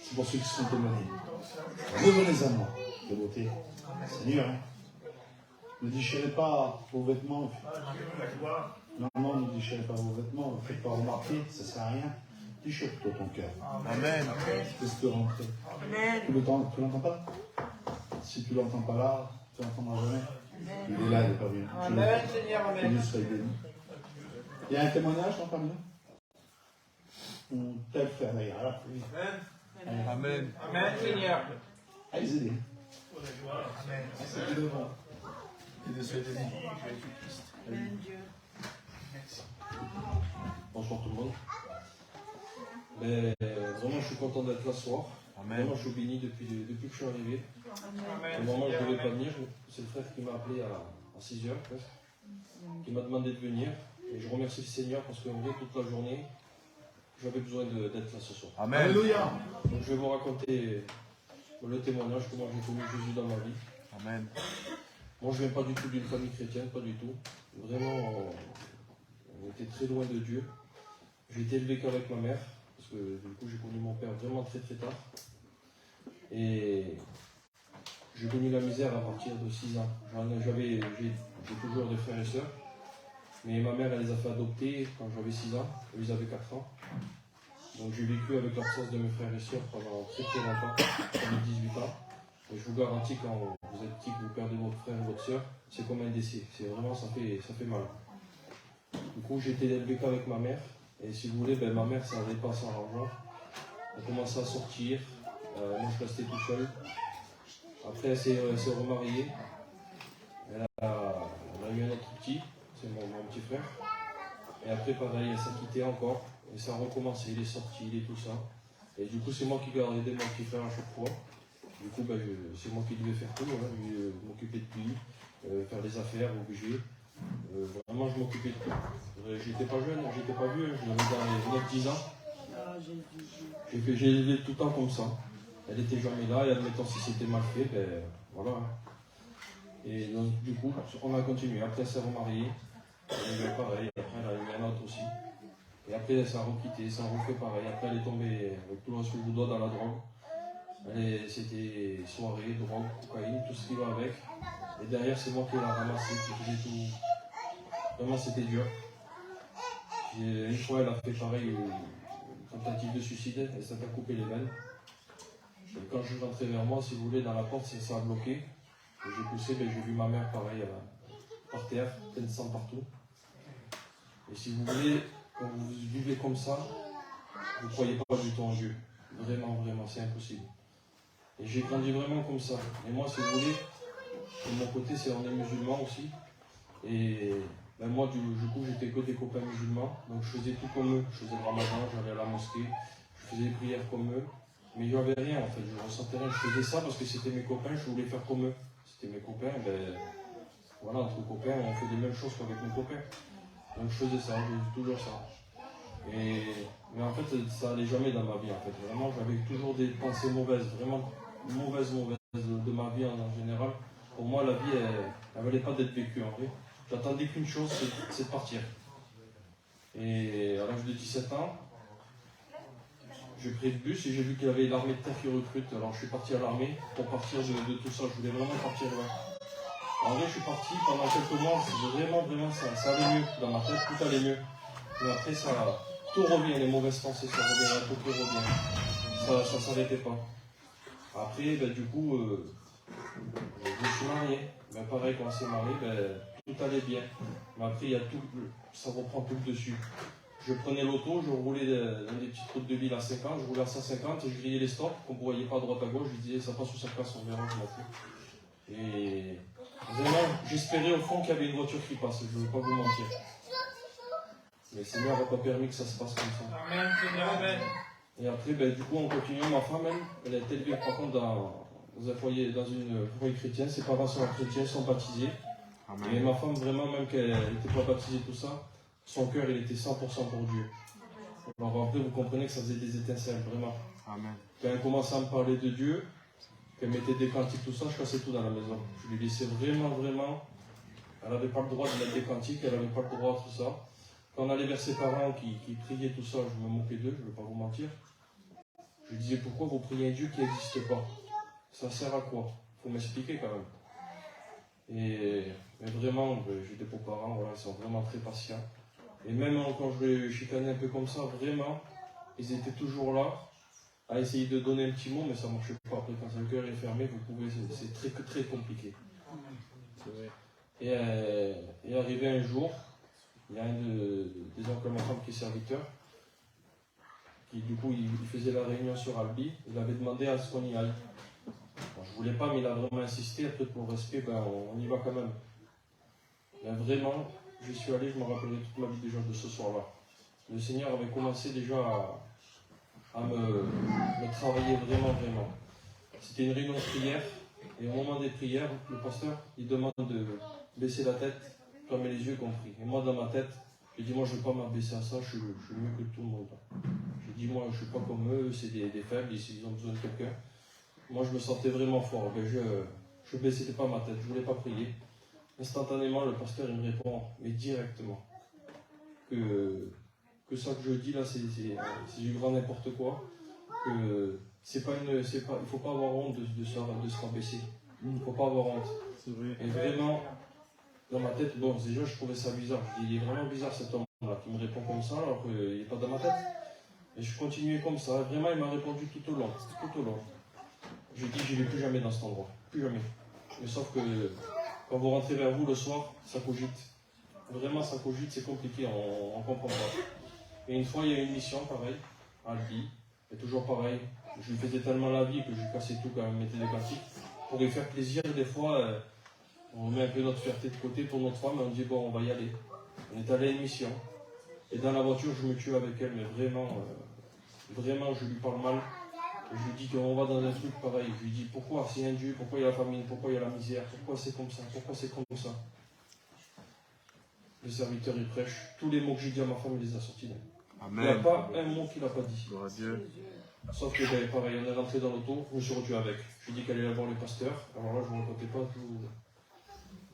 C'est pour ceux qui sont témoignés. Revenez à moi, de beauté. Seigneur, hein? Ne déchirez pas vos vêtements. Non, ne déchirez pas vos vêtements. Ne faites pas remarquer, ça ne sert à rien. Déchire plutôt ton cœur. Amen. Laisse-le rentrer. Tu l'entends pas? Si tu ne l'entends pas là, tu ne l'entendras jamais. Il est là, il n'est pas venu. Amen, Seigneur, amen. Il y a un témoignage en parmi nous? Tel frère d'ailleurs. Amen. Amen. Amen, Seigneur. Allez aider. Amen. C'est devant. Et de se aider. Amen, Dieu. Bonsoir tout le monde. Mais, vraiment, je suis content d'être là ce soir. Vraiment, je suis béni depuis que je suis arrivé. Au moment où je ne devais pas venir, c'est le frère qui m'a appelé à 6h presque, qui m'a demandé de venir. Et je remercie le Seigneur parce qu'en vrai, toute la journée, j'avais besoin d'être là ce soir. Amen. Alléluia. Donc je vais vous raconter le témoignage, comment j'ai connu Jésus dans ma vie. Amen. Moi, je ne viens pas du tout d'une famille chrétienne, pas du tout. Vraiment, on était très loin de Dieu. J'ai été élevé qu'avec ma mère, parce que du coup, j'ai connu mon père vraiment très très tard. Et j'ai connu la misère à partir de 6 ans. J'ai toujours des frères et sœurs, mais ma mère, elle les a fait adopter quand j'avais 6 ans, eux, ils avaient 4 ans. Donc j'ai vécu avec l'absence de mes frères et sœurs pendant très très longtemps, pendant 18 ans. Et je vous garantis, quand vous êtes petit, que vous perdez votre frère ou votre sœur, c'est comme un décès. C'est vraiment, ça fait mal. Du coup, j'ai été élevé qu'avec ma mère. Et si vous voulez, ma mère, ça n'allait pas sans argent. Elle commençait à sortir. Moi, je restais tout seul. Après, elle s'est remariée. Elle a eu un autre petit, c'est mon petit frère. Et après, pareil, elle s'est quittée encore. Et ça a recommencé, il est sorti, il est tout ça. Et du coup, c'est moi qui gardais mon petit frère à chaque fois. Du coup, ben, c'est moi qui devais faire tout, hein, m'occuper de lui, faire les affaires, obligé. Vraiment, je m'occupais de tout. J'étais pas jeune, j'étais pas vieux, j'avais dans les 9-10 ans. J'ai élevé tout le temps comme ça. Elle était jamais là, et admettant si c'était mal fait, ben voilà. Et donc, du coup, on a continué. Après, elle s'est remariée. Elle a eu pareil, après, elle a eu un autre aussi. Et après, elle s'est requittée, ça a refait pareil. Après, elle est tombée avec tout le sous le doigt dans la drogue. C'était soirée, drogue, cocaïne, tout ce qui va avec. Et derrière, c'est moi qui l'ai ramassé, qui faisais tout. Vraiment, c'était dur. Une fois, elle a fait pareil, une tentative de suicide, elle s'est fait couper les veines. Et quand je suis rentré vers moi, si vous voulez, dans la porte, ça a bloqué. J'ai poussé, mais j'ai vu ma mère pareil, par terre, pleine de sang partout. Et si vous voulez, quand vous vivez comme ça, vous ne croyez pas du tout en Dieu. Vraiment, vraiment, c'est impossible. Et j'ai grandi vraiment comme ça. Et moi, si vous voulez, de mon côté, on est musulman aussi. Et ben moi, du coup, j'étais que des copains musulmans. Donc je faisais tout comme eux. Je faisais le ramadan, j'allais à la mosquée, je faisais des prières comme eux. Mais je n'avais rien en fait, je ressentais rien. Je faisais ça parce que c'était mes copains, je voulais faire comme eux. C'était mes copains, ben voilà, entre copains, on fait les mêmes choses qu'avec mes copains. Donc je faisais ça, je faisais toujours ça. Mais en fait, ça n'allait jamais dans ma vie en fait. Vraiment, j'avais toujours des pensées mauvaises, vraiment mauvaises de ma vie en général. Pour moi, la vie, elle ne valait pas d'être vécue en vrai. J'attendais qu'une chose, c'est de partir. Et à l'âge de 17 ans, j'ai pris le bus et j'ai vu qu'il y avait l'armée de terre qui recrute. Alors je suis parti à l'armée pour partir de tout ça. Je voulais vraiment partir loin. En vrai, je suis parti pendant quelques mois. Vraiment, ça allait mieux dans ma tête. Tout allait mieux. Mais après, tout revient. Les mauvaises pensées, ça revient. Tout revient. Ça ne s'arrêtait pas. Après, ben, du coup, je me suis marié. Ben, pareil, quand on s'est marié, ben, tout allait bien. Mais après, il y a tout, ça reprend tout le dessus. Je prenais l'auto, je roulais dans des petites routes de ville à 50, je roulais à 150 et je grillais les stops, qu'on ne voyait pas à droite à gauche, je disais ça passe ou ça casse, on verra, je m'en fous. Et vraiment, j'espérais au fond qu'il y avait une voiture qui passe, je ne veux pas vous mentir. Mais le Seigneur n'a pas permis que ça se passe comme ça. Amen, Seigneur, amen. Et après, ben, du coup, en continuant, ma femme, elle a été élevée par contre dans un foyer, dans une foyer chrétienne, ses parents sont chrétiens, sont baptisés. Amen. Et ma femme, vraiment, même qu'elle n'était pas baptisée, tout ça, son cœur, il était 100% pour Dieu. Alors après, vous comprenez que ça faisait des étincelles, vraiment. Amen. Quand elle commençait à me parler de Dieu, qu'elle mettait des cantiques, tout ça, je cassais tout dans la maison. Je lui laissais vraiment, elle n'avait pas le droit de mettre des cantiques, elle n'avait pas le droit de tout ça. Quand on allait vers ses parents qui priaient tout ça, je me moquais d'eux, je ne vais pas vous mentir. Je lui disais, pourquoi vous priez un Dieu qui n'existe pas? Ça sert à quoi? Il faut m'expliquer quand même. Mais vraiment, j'ai des beaux-parents, voilà, ils sont vraiment très patients. Et même quand je les chicanais un peu comme ça, vraiment, ils étaient toujours là, à essayer de donner un petit mot, mais ça ne marchait pas. Après, quand le cœur est fermé, vous pouvez, c'est très compliqué. Et arrivé un jour, il y a un des oncles de ma femme qui est serviteur, qui du coup, il faisait la réunion sur Albi, il avait demandé à ce qu'on y aille. Bon, je ne voulais pas, mais il a vraiment insisté, après pour le respect, ben, on y va quand même. Mais vraiment, je suis allé, je me rappellerai toute ma vie déjà de ce soir-là. Le Seigneur avait commencé déjà à me travailler vraiment. C'était une réunion de prière, et au moment des prières, le pasteur, il demande de baisser la tête, fermer les yeux compris. Et moi, dans ma tête, j'ai dit, moi, je ne vais pas m'abaisser à ça, je suis mieux que tout le monde. J'ai dit, moi, je ne suis pas comme eux, c'est des faibles, ils ont besoin de quelqu'un. Moi, je me sentais vraiment fort. Ben, je ne baissais pas ma tête, je ne voulais pas prier. Instantanément, le pasteur il me répond, mais directement, que ça que je dis là, c'est du grand n'importe quoi, que il ne faut pas avoir honte de se rabaisser. Il ne faut pas avoir honte. Et vraiment, dans ma tête, bon, déjà, je trouvais ça bizarre. Je dis, il est vraiment bizarre cet homme-là qui me répond comme ça, alors qu'il n'est pas dans ma tête. Et je continuais comme ça. Vraiment, il m'a répondu tout au long. Je dis, je ne vais plus jamais dans cet endroit. Plus jamais. Mais sauf que quand vous rentrez vers vous le soir, ça cogite. Vraiment, ça cogite, c'est compliqué, on ne comprend pas. Et une fois, il y a eu une mission, pareil, à Albi. Et toujours pareil. Je lui faisais tellement la vie que je lui cassais tout quand même, mettais des cantiques. Pour lui faire plaisir, des fois, on met un peu notre fierté de côté pour notre femme et on dit, bon, on va y aller. On est allé à une mission. Et dans la voiture, je me tue avec elle, mais vraiment, je lui parle mal. Et je lui dis qu'on va dans un truc pareil. Je lui dis pourquoi c'est un Dieu, pourquoi il y a la famine, pourquoi il y a la misère, pourquoi c'est comme ça, pourquoi c'est comme ça. Le serviteur il prêche. Tous les mots que j'ai dit à ma femme, il les a sortis. Il n'y a pas un mot qu'il n'a pas dit. Sauf que pareil, on est rentré dans l'auto, je me suis retenu avec. Je lui ai dit qu'elle allait voir le pasteur. Alors là, je ne me racontais pas tout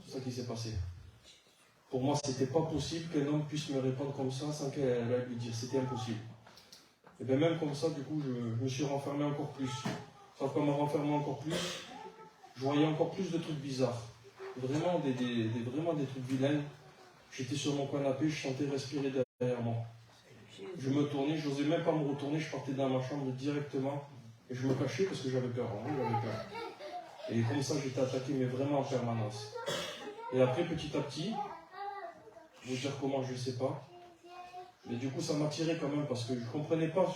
ça qui s'est passé. Pour moi, c'était pas possible qu'un homme puisse me répondre comme ça sans qu'elle aille lui dire. C'était impossible. Et bien même comme ça, du coup, je me suis renfermé encore plus. Sauf qu'en me renfermant encore plus, je voyais encore plus de trucs bizarres. Vraiment vraiment des trucs vilains. J'étais sur mon canapé, je sentais respirer derrière moi. Je me tournais, je n'osais même pas me retourner, je partais dans ma chambre directement. Et je me cachais parce que j'avais peur. Hein, j'avais peur. Et comme ça, j'étais attaqué, mais vraiment en permanence. Et après, petit à petit, vous dire comment, je ne sais pas. Mais du coup, ça m'attirait quand même parce que je ne comprenais pas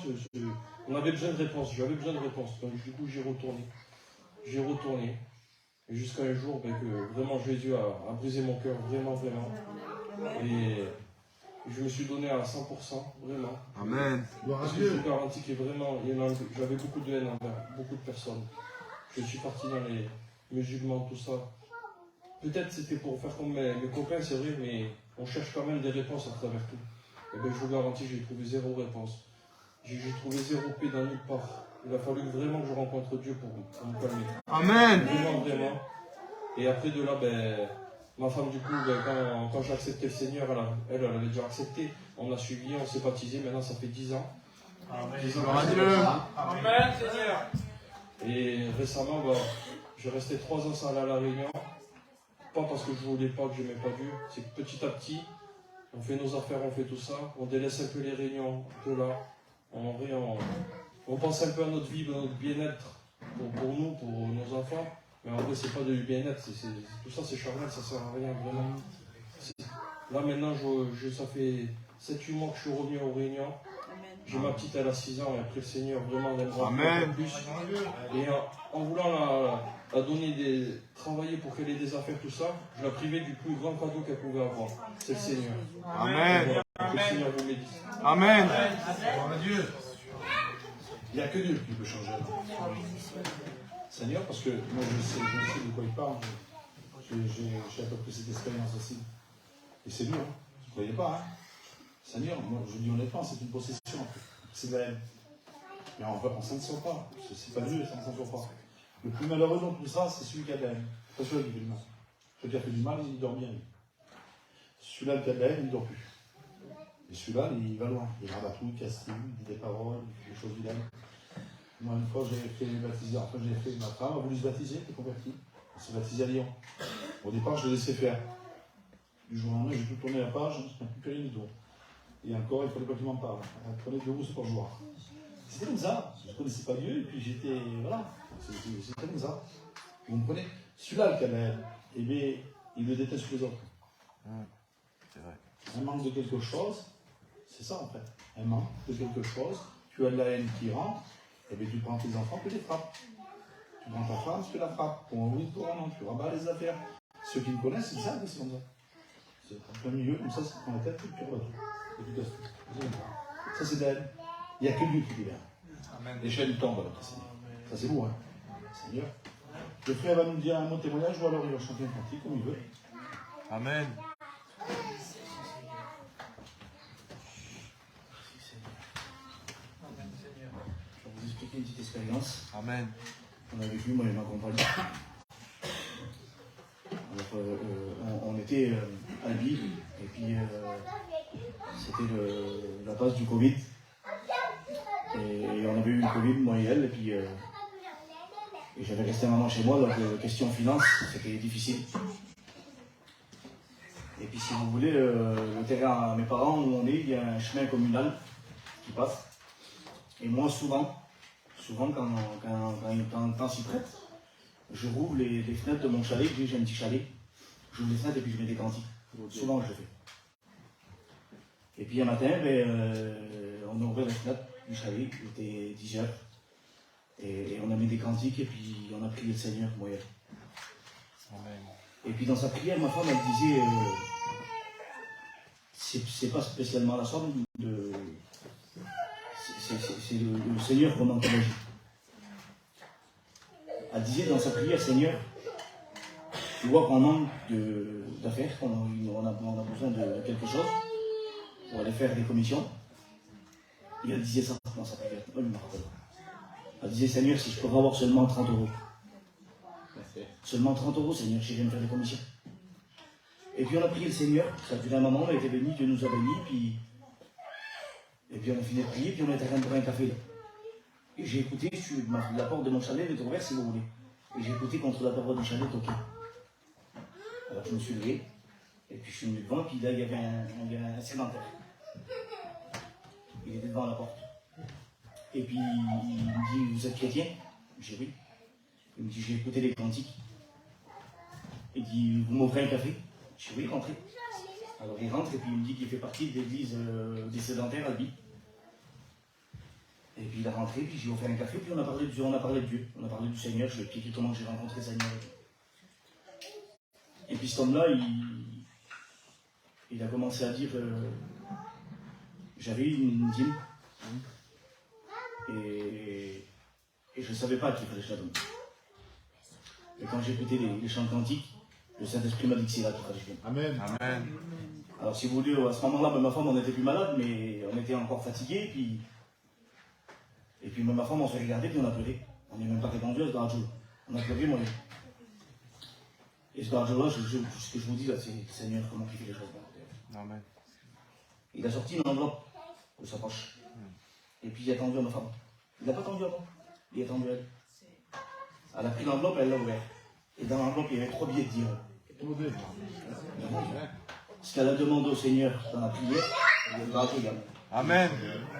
on avait besoin de réponses, j'avais besoin de réponses. Donc du coup, j'y retourné. J'ai retourné. Et jusqu'à un jour, que vraiment Jésus a brisé mon cœur, vraiment, vraiment. Et je me suis donné à 100%, vraiment. Amen. Parce que je vous garantis que vraiment, j'avais beaucoup de haine envers beaucoup de personnes. Je suis parti dans les musulmans, tout ça. Peut-être c'était pour faire comme mes copains, c'est vrai, mais on cherche quand même des réponses à travers tout. Et bien je vous garantis, j'ai trouvé zéro réponse. J'ai trouvé zéro paix dans nulle part. Il a fallu vraiment que je rencontre Dieu pour me calmer. Amen. Vraiment, vraiment. Et après de là, ma femme, du coup, quand j'ai accepté le Seigneur, elle avait déjà accepté. On a suivi, on s'est baptisé. Maintenant, ça fait 10 ans. Amen. 10 ans. Amen, Seigneur. Et récemment, j'ai resté 3 ans sans aller à la Réunion. Pas parce que je voulais pas, que j'aimais pas Dieu. C'est que petit à petit, on fait nos affaires, on fait tout ça. On délaisse un peu les réunions, un peu là. On pense un peu à notre vie, à notre bien-être pour nous, pour nos enfants. Mais en vrai, c'est pas du bien-être. Tout ça, c'est charnel, ça sert à rien, vraiment. Là, maintenant, ça fait 7-8 mois que je suis revenu aux réunions. J'ai ma petite, elle a 6 ans, et après le Seigneur, vraiment, elle me Amen. plus. Et en voulant la donner travailler pour qu'elle ait des affaires, tout ça, je la privais du plus grand cadeau qu'elle pouvait avoir. C'est le Seigneur. Amen. Que le Seigneur vous bénisse. Amen. Il n'y a que Dieu qui peut changer. Seigneur, parce que moi je sais de quoi il parle. J'ai à peu près cette expérience aussi. Et c'est dur, hein. Vous ne croyez pas, hein. Seigneur, moi je dis honnêtement, c'est une possession. C'est de la haine. Mais on s'en sort pas. C'est pas Dieu, ça ne s'en sort pas. Le plus malheureux dans tout ça, c'est celui qui a de la haine. Pas celui qui fait du mal. Celui qui a fait du mal, il dort bien. Celui-là qui a de la haine, il ne dort plus. Et celui-là, il va loin. Il regarde à tout, il casse tout, il dit des paroles, il fait des choses vilaines. Moi, une fois, j'ai fait baptiser. Après, j'ai fait ma femme, a voulu se baptiser, elle est convertie. Elle s'est baptisée à Lyon. Au départ, je le laissais faire. Du jour au lendemain, j'ai tout tourné la page, je n'ai plus rien du tout. Et encore, il fallait pas qu'il m'en parle. Elle prenait 2 rousses par jour. C'était comme ça. Je ne connaissais pas Dieu, et puis j'étais. Voilà. C'était comme ça. Vous me comprenez? Celui-là, le canal, eh bien, il le déteste sur les autres. C'est vrai. Un manque de quelque chose, c'est ça en fait. Un manque de quelque chose, tu as de la haine qui rentre, et bien tu prends tes enfants, tu les frappes. Tu prends ta femme, tu la frappes. Pour un oui, pour un non, tu rabats les affaires. Ceux qui me connaissent, ils savent que c'est comme ça. C'est en plein milieu, comme ça, c'est prend la tête, et tu rebats tout. Et tu casses tout. Ça, c'est de la haine. Il n'y a que Dieu qui libère. Les chaînes tombent à notre Seigneur. Ça, c'est lourd, hein. Seigneur. Le frère va nous dire un mot de témoignage, ou alors il va chanter un cantique comme il veut. Amen. Je vais vous expliquer une petite expérience. Amen. On a vécu, moi et ma compagne. On était à Lille, et puis c'était la phase du Covid. Et on avait eu le Covid, moi et elle, et puis et j'avais resté un moment chez moi, donc question finance, c'était difficile. Et puis si vous voulez, le terrain à mes parents où on est, il y a un chemin communal qui passe. Et moi souvent quand le temps s'y prête, je rouvre les fenêtres de mon chalet, j'ai un petit chalet, j'ouvre les fenêtres et puis je mets des cantiques. Souvent je le fais. Et puis un matin, on a ouvert les fenêtres du chalet, il était 10h. Et on a mis des cantiques et puis on a prié le Seigneur, moi et elle. Amen. Et puis dans sa prière, ma femme, elle disait, c'est pas spécialement la somme de... C'est le Seigneur vraiment qui agit. Elle disait dans sa prière, Seigneur, tu vois qu'on manque d'affaires, qu'on a besoin de quelque chose pour aller faire des commissions. Et elle disait ça dans sa prière. Elle disait, Seigneur, si je pourrais avoir seulement 30 €. Seulement 30 €, Seigneur, j'irai me faire des commissions. Et puis on a prié le Seigneur, ça a duré un moment, on a été bénis, Dieu nous a bénis, et puis on a fini de prier, puis on était en train de boire un café là. Et j'ai écouté, la porte de mon chalet elle est ouverte si vous voulez. Et j'ai écouté contre la porte du chalet toquer. Alors je me suis levé, et puis je suis venu devant, puis là il y avait un sédentaire. Il était devant la porte. Et puis il me dit, vous êtes chrétien? J'ai dit oui. Il me dit, j'ai écouté les cantiques. Il dit, vous m'offrez un café? Je dis oui, rentrez. Alors il rentre et puis il me dit qu'il fait partie de l'église des sédentaires à Albi. Et puis il est rentré, puis j'ai offert un café, puis on a parlé de Dieu, on a parlé du Seigneur, je lui ai expliqué comment j'ai rencontré le Seigneur. Et puis cet homme-là, il a commencé à dire, j'avais eu une dîme, et je ne savais pas qu'il fallait que je la donne. Et quand j'ai écouté les chants cantiques, le Saint-Esprit m'a dit que c'est là qu'il fallait que je donne. Amen. Amen. Alors si vous voulez, à ce moment-là, ma femme, on n'était plus malade, mais on était encore fatigués, et puis ma femme, on s'est regardé, puis on a pleuré. On n'est même pas répondu à ce garde-jour. On a pleuré, moi. Et ce garde-jour-là, ce que je vous dis là, c'est le Seigneur, comment il fait les choses. Amen. Il a sorti une enveloppe de sa poche. Et puis il a tendu à ma femme. Il n'a pas tendu à moi. Il a tendu à elle. Elle a pris l'enveloppe, elle l'a ouverte. Et dans l'enveloppe, il y avait 3 billets de 10 €. Ce qu'elle a demandé au Seigneur dans la prière, il le rate également. Amen.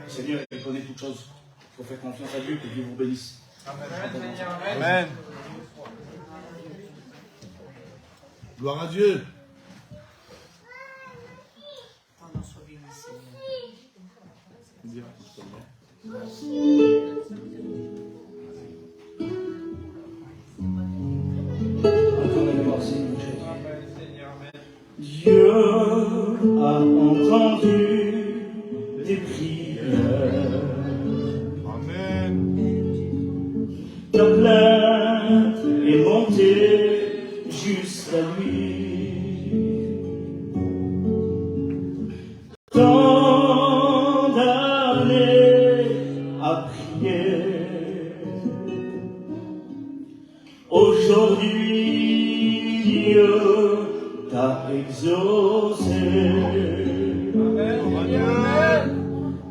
Le Seigneur, il connaît toutes choses. Il faut faire confiance à Dieu, que Dieu vous bénisse. Amen. Gloire à Dieu. Pendant soit béni, Seigneur. Dieu a entendu tes prières. Amen. Ta plainte est montée jusqu'à lui. Tant d'années à prier. Aujourd'hui, Dieu t'a exaucé.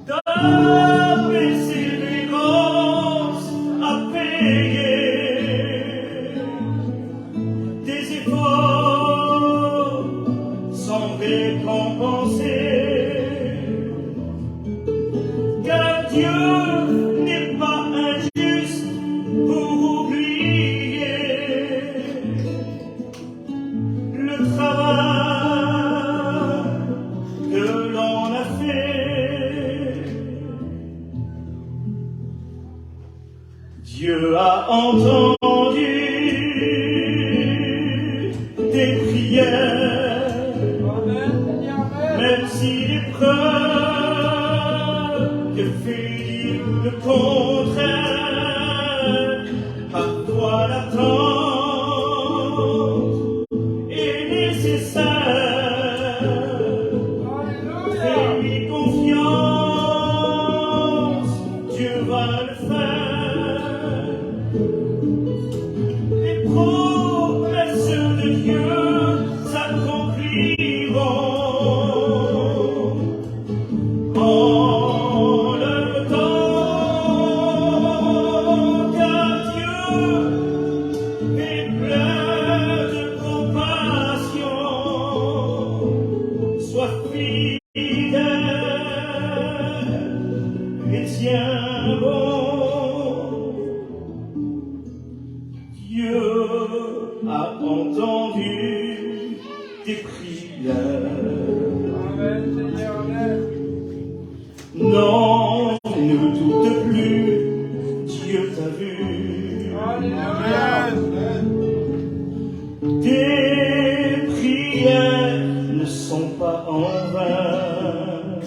Ta persévérance a payé. Tes efforts sont récompensés. Car Dieu n'est pas injuste pour oublier le travail que l'on a fait. Dieu a entendu tes prières, même si l'épreuve te fait dire le contraire. Parfois l'attente est nécessaire. Fais-lui confiance, Dieu va le faire. Les promesses de Dieu s'accompliront en leur temps, car Dieu est plein de compassion. Sois fidèle et tiens bon. Dieu a entendu tes prières. Non, ne doute plus, Dieu t'a vu. Tes prières ne sont pas en vain.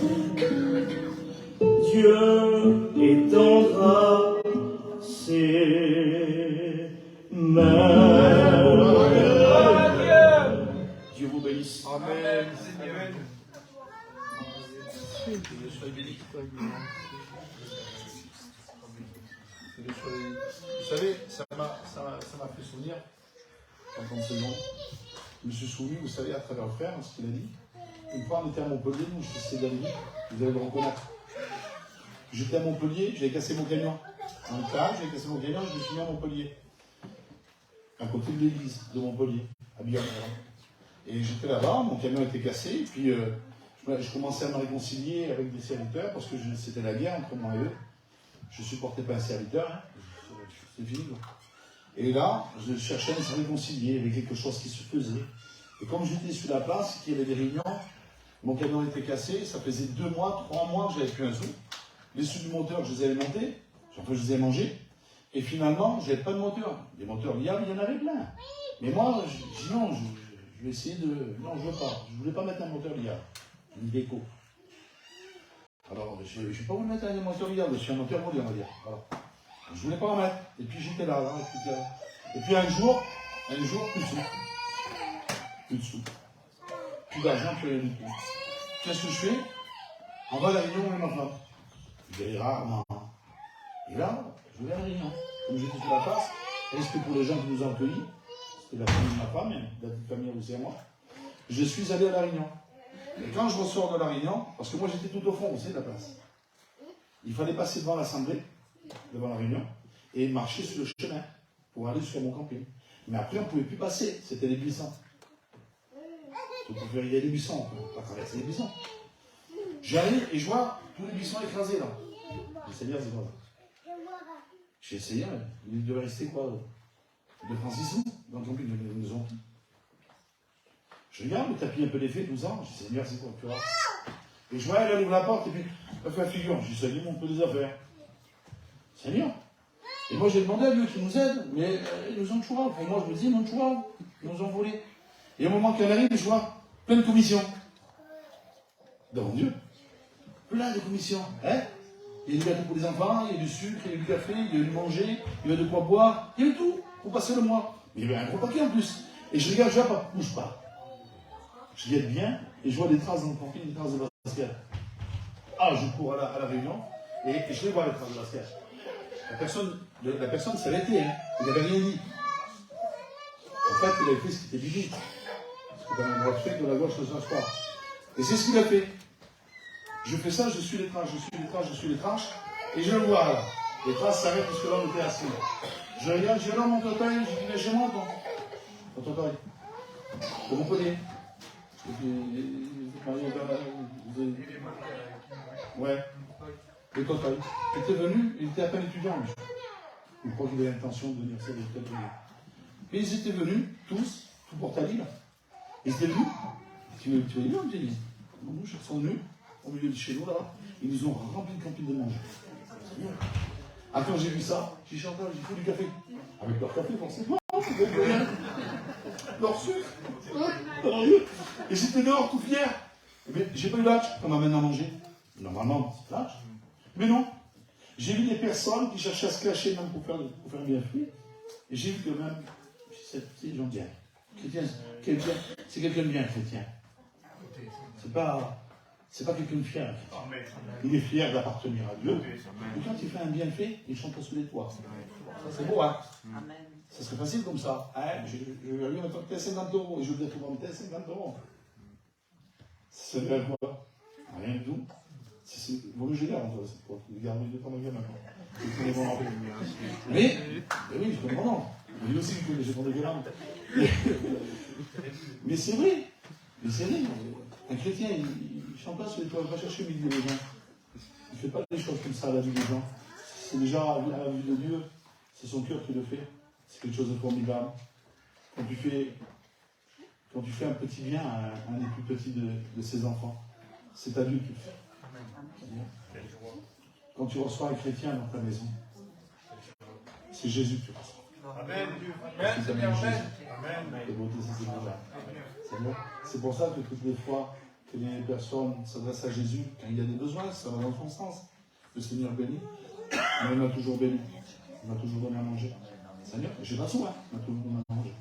Dieu étendra ses Vous savez, ça m'a fait souvenir, en 36 ans, je me suis souvenu, vous savez, à travers le frère, ce qu'il a dit. Une fois, on était à Montpellier, nous, je sais d'aller, vous allez le reconnaître. J'étais à Montpellier, j'avais cassé mon camion. En cas, j'avais cassé mon camion, je me suis mis à Montpellier. À côté de l'église de Montpellier, à Billon. Et j'étais là-bas, mon camion était cassé, et puis je commençais à me réconcilier avec des serviteurs, parce que c'était la guerre entre moi et eux. Je ne supportais pas un serviteur, hein. C'est fini. Quoi. Et là, je cherchais à me réconcilier, il y avait quelque chose qui se faisait. Et comme j'étais sur la place, qu'il y avait des réunions, mon camion était cassé, ça faisait 2 mois, 3 mois que j'avais plus un sou. Les sous du moteur, je les avais montés, enfin je les ai mangés, et finalement, je n'avais pas de moteur. Des moteurs liables, il y en avait plein. Mais moi, je dis non, je vais essayer de... Non, je ne veux pas. Je ne voulais pas mettre un moteur liable, une déco. Alors, je ne vais pas vous mettre un moteur liable, je suis un moteur moderne, on va dire. Voilà. Je ne voulais pas en mettre. Et puis j'étais là, et puis un jour, plus de sous. Plus de sous. Plus d'argent, plus rien du tout. Qu'est-ce que je fais? On va à la réunion avec ma femme. Je vais rarement. Et là, je vais à la réunion. Comme j'étais sur la place, et c'était pour les gens qui nous ont accueillis, c'était la famille de ma femme, la petite famille aussi à moi, je suis allé à la réunion. Et quand je ressors de la réunion, parce que moi j'étais tout au fond aussi de la place, il fallait passer devant l'assemblée, devant la réunion, et marcher sur le chemin pour aller sur mon camping. Mais après, on ne pouvait plus passer, c'était les buissons. Il y a des buissons, on ne peut pas traverser les buissons. J'arrive et je vois tous les buissons écrasés là. J'essaie de dire, c'est quoi là? J'ai essayé, mais il devait rester quoi? 2 francs 6 sous dans le camping de la maison. Je regarde, le tapis un peu défait, 12 ans, j'ai dit, Seigneur, c'est quoi, tu vois? Et je vois, elle ouvre la porte, et puis, elle fait un figure. Je dis, Seigneur, on peut des affaires. Seigneur. Et moi, j'ai demandé à Dieu qu'il nous aide, mais ils nous ont choisi. Pour moi, je me dis, ils nous ont choisi, ils nous ont volé. Et au moment qu'elle arrive, je vois plein de commissions. Devant Dieu. Plein de commissions. Hein? Il y a du gâteau pour les enfants, il y a du sucre, il y a du café, il y a du manger, il y a de quoi boire, il y a tout pour passer le mois. Mais il y avait un gros paquet en plus. Et je regarde, je vois pas, bouge pas. Je guette bien, et je vois des traces dans le camping, des traces de basket. Ah, je cours à la réunion, et je les vois, les traces de basket. La personne s'est arrêtée, hein. Il n'avait rien dit. En fait, il avait fait ce qui était biblique. Parce que dans la droite fait, de la gauche ne change pas. Et c'est ce qu'il a fait. Je fais ça, je suis les traces, et je le vois là. Les traces s'arrêtent parce que là, on était assis. Je regarde, je dis, non, mon totail, je dis, mais chez moi, ton totail. De mon côté. Et puis, ouais. Le totail. Il était venu, il était à peine étudiant, lui. Je crois qu'il avait l'intention de venir, c'est peut-être venir. Mais ils étaient venus, tous, tout portalis, là. Ils étaient venus. Tu veux dire, on dit, nous, ils sont venus, au milieu de chez nous, là. Ils nous ont rempli le camping de manger. Après, quand j'ai vu ça, j'ai dit, Chantal, il faut du café. Avec leur café, forcément, c'est rien. Leur sucre. Et j'étais dehors, tout fier. Mais j'ai pas eu l'âge qu'on m'amène à manger. Normalement, c'est l'âge. Mais non. J'ai vu des personnes qui cherchaient à se cacher même pour faire bien fuir. Et j'ai vu que même, c'est des gens bien. Chrétien, c'est quelqu'un de bien, chrétien. C'est pas quelqu'un de fier. Il est fier d'appartenir à Dieu. Et quand il fait un bienfait, il chante sous les toits. Ça, c'est beau, hein? Amen. Ça serait facile comme ça. Hein? Je vais lui mettre 50 € et je vais pouvoir mettre 50 €. Ça veut dire quoi? Rien du tout. Vaut mieux que je garde, c'est pour garder de temps en temps. Mais oui, je connais mon nom. Lui aussi, je connais des gamins. Mais c'est vrai. Un chrétien, il ne chante pas sur les toits, il va pas chercher midi les gens. Il ne fait pas des choses comme ça à la vie des gens. C'est déjà à la vie de Dieu, c'est son cœur qui le fait. C'est quelque chose de formidable. Quand tu fais un petit bien à un des plus petits de ses enfants, c'est à Dieu qui le fait. Quand tu reçois un chrétien dans ta maison, c'est Jésus que tu reçois. Amen. C'est pour ça que toutes les fois que les personnes s'adressent à Jésus, quand il y a des besoins, ça va dans son sens. Le Seigneur bénit, mais il m'a toujours béni. Il m'a toujours donné à manger. Seigneur, je n'ai pas soin, il m'a toujours donné à manger.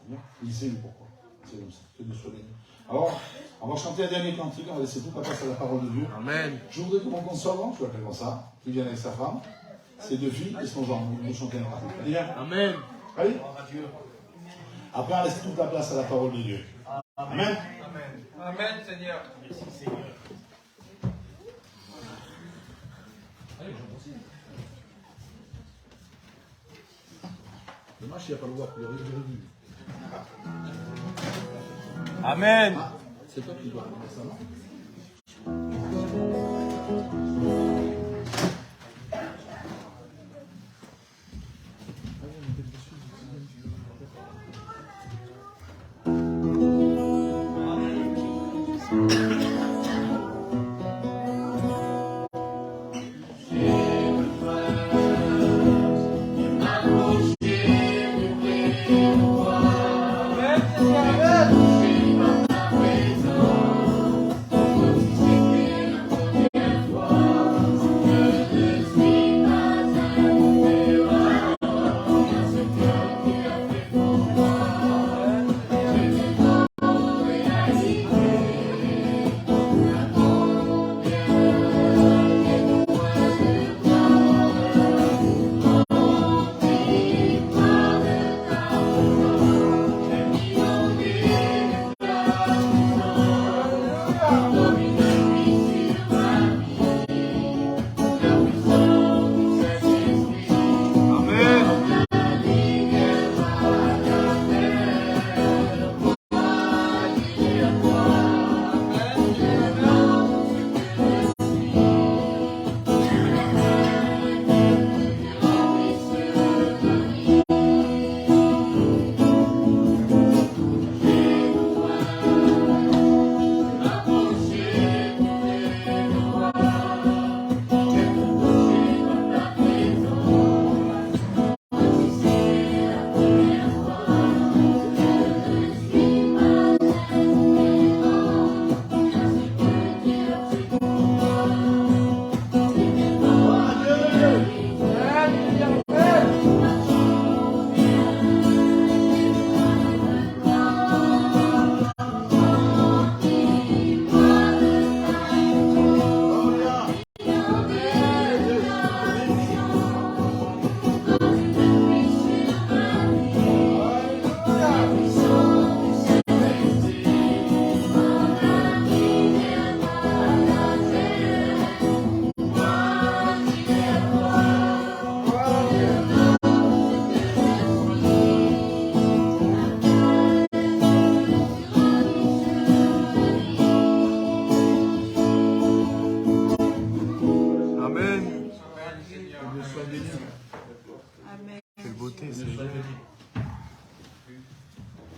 Seigneur, il sait pourquoi. C'est comme ça, que Dieu soit béni. Alors, on va chanter un dernier cantique, on va laisser tout passer à la parole de Dieu. Amen. Je voudrais que mon consolant, je l'appelle comme ça, qui vienne avec sa femme. ses 2 filles et son genre. Vous chantez un parti. Allez, viens. Amen. Allez. Après, on laisse toute la place à la parole de Dieu. Amen. Amen, Seigneur. Merci, Seigneur. Dommage qu'il n'y a pas le droit pour le revue. Amen. Ah, c'est toi qui dois faire ça, non?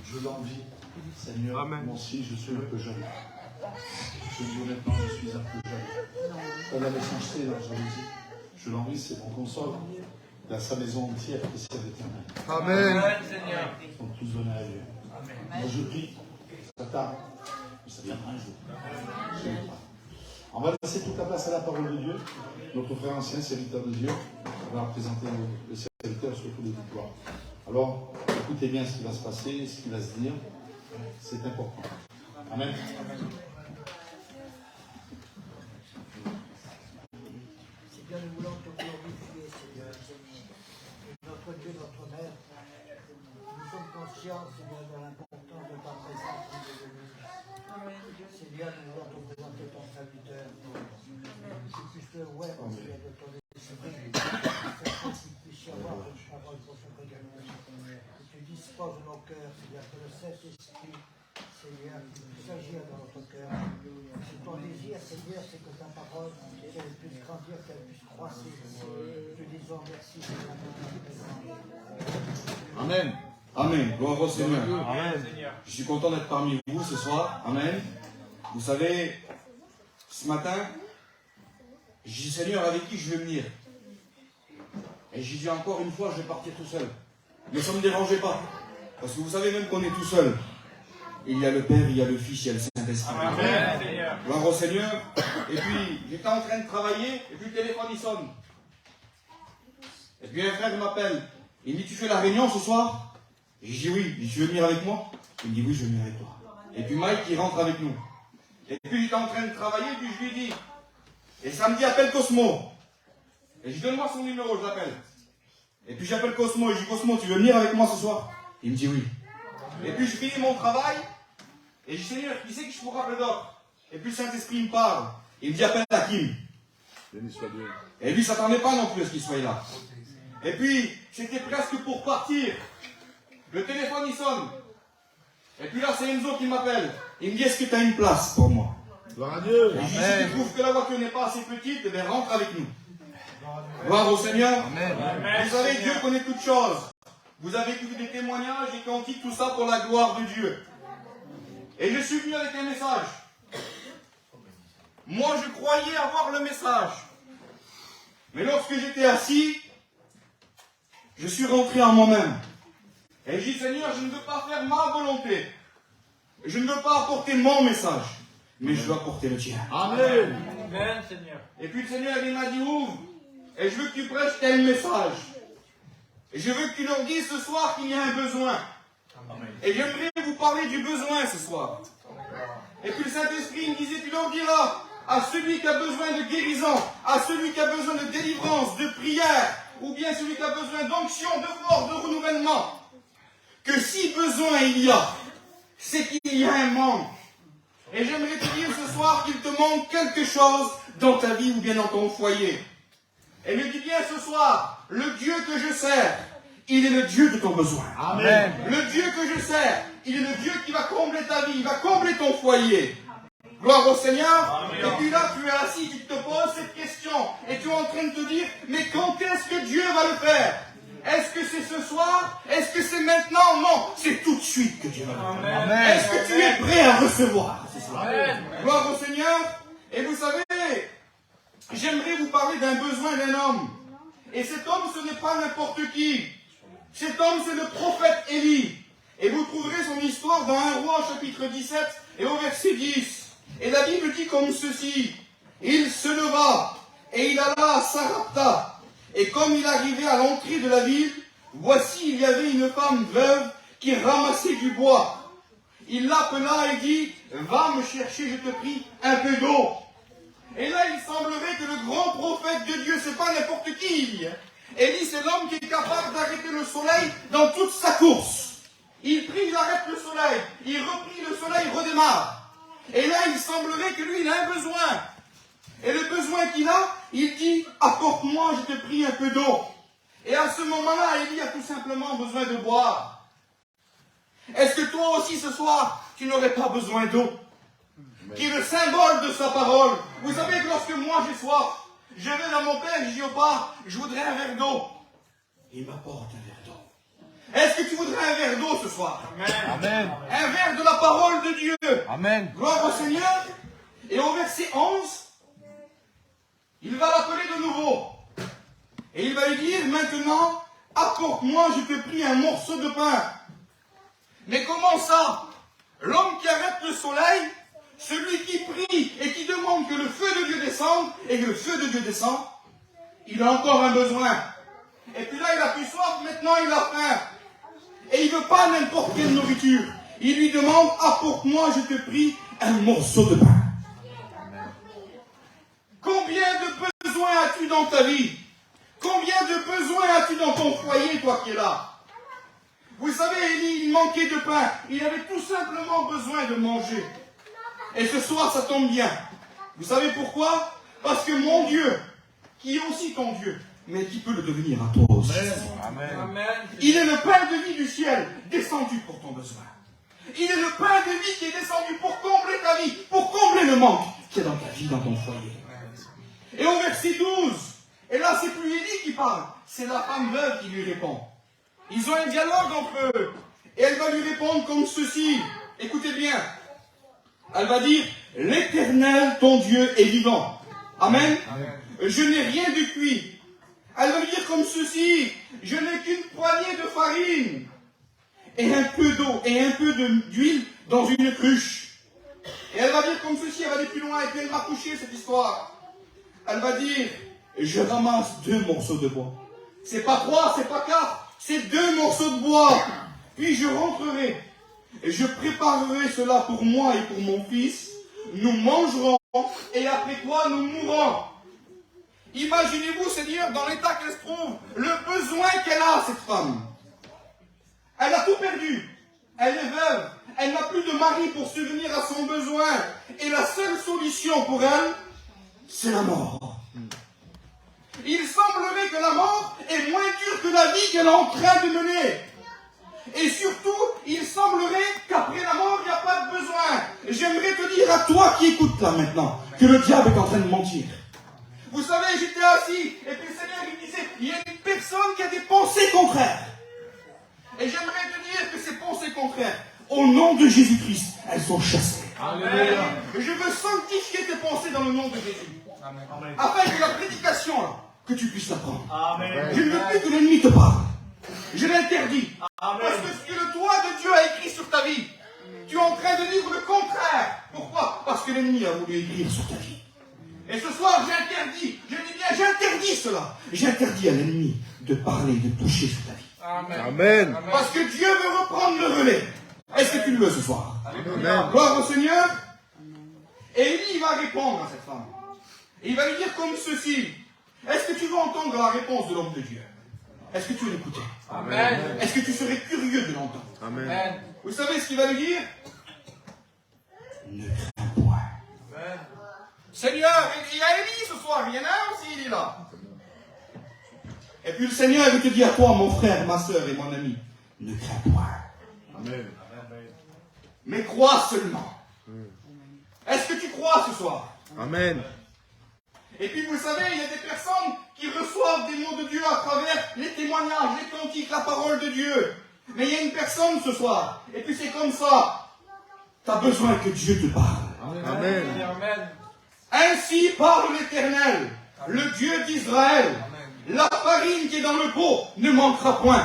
Je l'envie, Seigneur. Amen. Moi aussi, je suis un peu jaloux. Je dis honnêtement, je suis un peu jaloux. Quand la méchanceté, la jalousie, je l'envie, c'est mon console. Il a sa maison entière qui sert l'éternel. Amen. Seigneur. Ils sont tous donnés à Dieu. Moi, je prie, ça tarde, mais ça viendra un jour. Je ne pas. On va laisser toute la place à la parole de Dieu. Notre frère ancien, serviteur de Dieu, va présenter le serviteur sur tous les victoires. Alors, écoutez bien ce qui va se passer, ce qui va se dire. C'est important. Amen. Seigneur, nous voulons te glorifier, Seigneur. Notre Dieu, notre Mère, nous sommes conscients, Seigneur, de l'importance de ta présence dans nos vies. Seigneur, nous voulons te présenter ton serviteur. Que tu puisses le voir, Seigneur, de ton esprit. Que tu puisses y avoir une parole pour ce également. Que tu disposes nos cœurs, Seigneur, que le Saint-Esprit, Seigneur, puisse agir dans notre cœur. C'est ton désir, Seigneur, c'est que ta parole, qu'elle puisse grandir, qu'elle puisse croître. Te disons merci, Seigneur. Amen. Amen. Gloire au Seigneur. Amen. Je suis content d'être parmi vous ce soir. Amen. Vous savez, ce matin, j'ai dit Seigneur, avec qui je vais venir? Et j'ai dit encore une fois, je vais partir tout seul. Mais ça ne me dérangeait pas. Parce que vous savez même qu'on est tout seul. Il y a le Père, il y a le Fils, il y a le Saint-Esprit. Amen. Gloire au Seigneur. Et puis, j'étais en train de travailler, et puis le téléphone il sonne. Et puis un frère m'appelle. Il me dit, tu fais la réunion ce soir? Et je dis oui. Il dit, tu veux venir avec moi? Il me dit oui, je veux venir avec toi. Et puis Mike, il rentre avec nous. Et puis j'étais en train de travailler, puis je lui dis, et samedi, appelle Cosmo. Et je dis, donne-moi son numéro, je l'appelle. Et puis j'appelle Cosmo, et je dis, Cosmo, tu veux venir avec moi ce soir? Il me dit oui. Et puis je finis mon travail, et je dis, Seigneur, qui c'est que je pourrais appeler d'autre? Et puis le Saint-Esprit me parle. Il me dit, appelle Hakim. Et lui, il ne s'attendait pas non plus à ce qu'il soit là. Et puis, c'était presque pour partir. Le téléphone, il sonne. Et puis là, c'est Enzo qui m'appelle. Il me dit, est-ce que tu as une place pour moi? Gloire à Dieu. Et je dis, si tu trouves que la voiture n'est pas assez petite, eh bien, rentre avec nous. Gloire au Seigneur. Amen. Vous savez, Dieu connaît toutes choses. Vous avez écouté des témoignages et cantiques, tout ça pour la gloire de Dieu. Et je suis venu avec un message. Moi, je croyais avoir le message. Mais lorsque j'étais assis, je suis rentré en moi-même. Et je dis, Seigneur, je ne veux pas faire ma volonté. Je ne veux pas apporter mon message. Mais je veux apporter le tien. Amen. Amen, Seigneur. Et puis le Seigneur, il m'a dit, ouvre. Et je veux que tu prêches tel message. Et je veux que tu leur dises ce soir qu'il y a un besoin. Et j'aimerais vous parler du besoin ce soir. Et puis le Saint-Esprit me disait, tu leur diras à celui qui a besoin de guérison, à celui qui a besoin de délivrance, de prière, ou bien celui qui a besoin d'onction, de force, de renouvellement, que si besoin il y a, c'est qu'il y a un manque. Et j'aimerais te dire ce soir qu'il te manque quelque chose dans ta vie ou bien dans ton foyer. Et me dis bien ce soir, le Dieu que je sers, il est le Dieu de ton besoin. Amen. Le Dieu que je sers, il est le Dieu qui va combler ta vie, il va combler ton foyer. Gloire au Seigneur. Amen. Et puis là, tu es assis, tu te poses cette question, et tu es en train de te dire, mais quand est-ce que Dieu va le faire? Est-ce que c'est ce soir? Est-ce que c'est maintenant? Non, c'est tout de suite que Dieu va le faire. Amen. Est-ce que tu es prêt à recevoir ce soir? Amen. Gloire au Seigneur. Et vous savez, j'aimerais vous parler d'un besoin d'un homme. Et cet homme, ce n'est pas n'importe qui. Cet homme, c'est le prophète Élie. Et vous trouverez son histoire dans 1 Roi chapitre 17 et au verset 10. Et la Bible dit comme ceci. Il se leva et il alla à Sarepta. Et comme il arrivait à l'entrée de la ville, voici il y avait une femme veuve qui ramassait du bois. Il l'appela et dit, va me chercher, je te prie, un peu d'eau. Et là, il semblerait que le grand prophète de Dieu, c'est pas n'importe qui. Élie, c'est l'homme qui est capable d'arrêter le soleil dans toute sa course. Il prie, il arrête le soleil. Il reprie le soleil, il redémarre. Et là, il semblerait que lui, il a un besoin. Et le besoin qu'il a, il dit, apporte-moi, je te prie, un peu d'eau. Et à ce moment-là, Élie a tout simplement besoin de boire. Est-ce que toi aussi, ce soir, tu n'aurais pas besoin d'eau? Qui est le symbole de sa parole. Vous savez que lorsque moi j'ai soif, je vais dans mon père, je dis au père, je voudrais un verre d'eau. Il m'apporte un verre d'eau. Est-ce que tu voudrais un verre d'eau ce soir? Amen. Un verre de la parole de Dieu. Amen. Gloire au Seigneur. Et au verset 11, il va l'appeler de nouveau. Et il va lui dire, maintenant, apporte-moi, je te prie, un morceau de pain. Mais comment ça? L'homme qui arrête le soleil, celui qui prie et qui demande que le feu de Dieu descende, et que le feu de Dieu descend, il a encore un besoin. Et puis là, il a plus soif, maintenant il a faim. Et il ne veut pas n'importe quelle nourriture. Il lui demande, apporte-moi, je te prie, un morceau de pain. Combien de besoins as-tu dans ta vie? Combien de besoins as-tu dans ton foyer, toi qui es là? Vous savez, Élie, il manquait de pain. Il avait tout simplement besoin de manger. Et ce soir, ça tombe bien. Vous savez pourquoi? Parce que mon Dieu, qui est aussi ton Dieu, mais qui peut le devenir à toi aussi. Amen. Il est le pain de vie du ciel, descendu pour ton besoin. Il est le pain de vie qui est descendu pour combler ta vie, pour combler le manque qui est dans ta vie, dans ton foyer. Et au verset 12, et là, c'est plus Élie qui parle, c'est la femme veuve qui lui répond. Ils ont un dialogue entre eux. Et elle va lui répondre comme ceci. Écoutez bien. Elle va dire, l'Éternel, ton Dieu, est vivant. Amen. Amen. Je n'ai rien de cuit. Elle va lui dire comme ceci. Je n'ai qu'une poignée de farine. Et un peu d'eau et un peu d'huile dans une cruche. Et elle va dire comme ceci. Elle va aller plus loin. Et puis elle va coucher cette histoire. Elle va dire, je ramasse 2 morceaux de bois. C'est pas 3, c'est pas 4. C'est 2 morceaux de bois. Puis je rentrerai. Et je préparerai cela pour moi et pour mon fils. Nous mangerons. Et après quoi, nous mourrons. Imaginez-vous, Seigneur, dans l'état qu'elle se trouve, le besoin qu'elle a, cette femme. Elle a tout perdu. Elle est veuve. Elle n'a plus de mari pour subvenir à son besoin. Et la seule solution pour elle, c'est la mort. Il semblerait que la mort est moins dure que la vie qu'elle est en train de mener. Et surtout, il semblerait qu'après la mort, il n'y a pas de besoin. J'aimerais te dire à toi qui écoutes là maintenant, que le diable est en train de mentir. Vous savez, j'étais assis, et puis le Seigneur me disait, il y a une personne qui a des pensées contraires. Et j'aimerais te dire que ces pensées contraires, au nom de Jésus-Christ, elles sont chassées. Amen. Je veux sanctifier tes pensées dans le nom de Jésus. Amen. Afin que la prédication, là, que tu puisses l'apprendre. Je ne veux plus que l'ennemi te parle. Je l'interdis. Parce que ce que le doigt de Dieu a écrit sur ta vie, tu es en train de vivre le contraire. Pourquoi? Parce que l'ennemi a voulu écrire sur ta vie. Et ce soir, j'interdis, je dis bien, j'interdis cela. J'interdis à l'ennemi de parler, de toucher sur ta vie. Amen. Parce que Dieu veut reprendre le relais. Est-ce que tu le veux ce soir? Amen. Gloire au Seigneur. Et Élie va répondre à cette femme. Et il va lui dire comme ceci. Est-ce que tu veux entendre la réponse de l'homme de Dieu? Est-ce que tu veux l'écouter? Amen. Est-ce que tu serais curieux de l'entendre? Amen. Vous savez ce qu'il va lui dire? Ne crains point. Amen. Seigneur, il y a Élie ce soir, il y en a un aussi, il est là. Et puis le Seigneur veut te dire à toi, mon frère, ma soeur et mon ami, ne crains point. Amen. Mais crois seulement. Est-ce que tu crois ce soir? Amen. Et puis vous savez, il y a des personnes qui reçoivent des mots de Dieu à travers les témoignages, les cantiques, la parole de Dieu. Mais il y a une personne ce soir, et puis c'est comme ça. Tu as besoin que Dieu te parle. Amen. Amen. Ainsi parle l'Éternel, le Dieu d'Israël. La farine qui est dans le pot ne manquera point.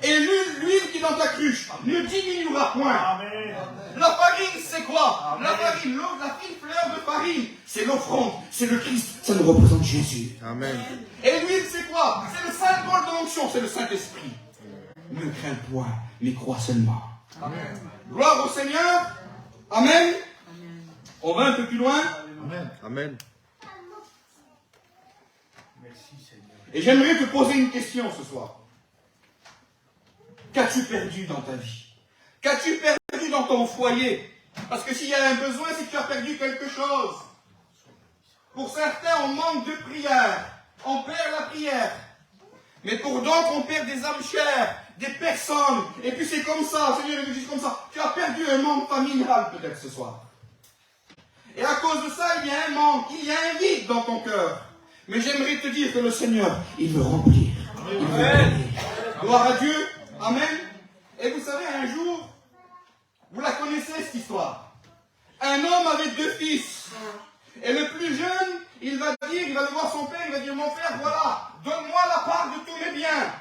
Et l'huile qui est dans ta cruche ne diminuera point. Amen. La farine, c'est quoi? La farine, la fine fleur de farine, c'est l'offrande, c'est le Christ, ça nous représente Jésus. Amen. Et l'huile, c'est quoi? C'est le symbole de l'onction, c'est le Saint-Esprit. Ne crains point, mais crois seulement. Amen. Gloire au Seigneur. Amen. On va un peu plus loin. Amen. Amen. Et j'aimerais te poser une question ce soir. Qu'as-tu perdu dans ta vie? Qu'as-tu perdu dans ton foyer? Parce que s'il y a un besoin, c'est que tu as perdu quelque chose. Pour certains, on manque de prière. On perd la prière. Mais pour d'autres, on perd des âmes chères, des personnes. Et puis c'est comme ça, Seigneur nous dit comme ça. Tu as perdu un manque familial peut-être ce soir. Et à cause de ça, il y a un manque, il y a un vide dans ton cœur. Mais j'aimerais te dire que le Seigneur, il veut remplir. Il veut remplir. Gloire à Dieu. Amen. Et vous savez, un jour, vous la connaissez cette histoire. Un homme avait 2 fils. Et le plus jeune, il va aller voir son père, il va dire, mon père, voilà, donne-moi la part de tous mes biens.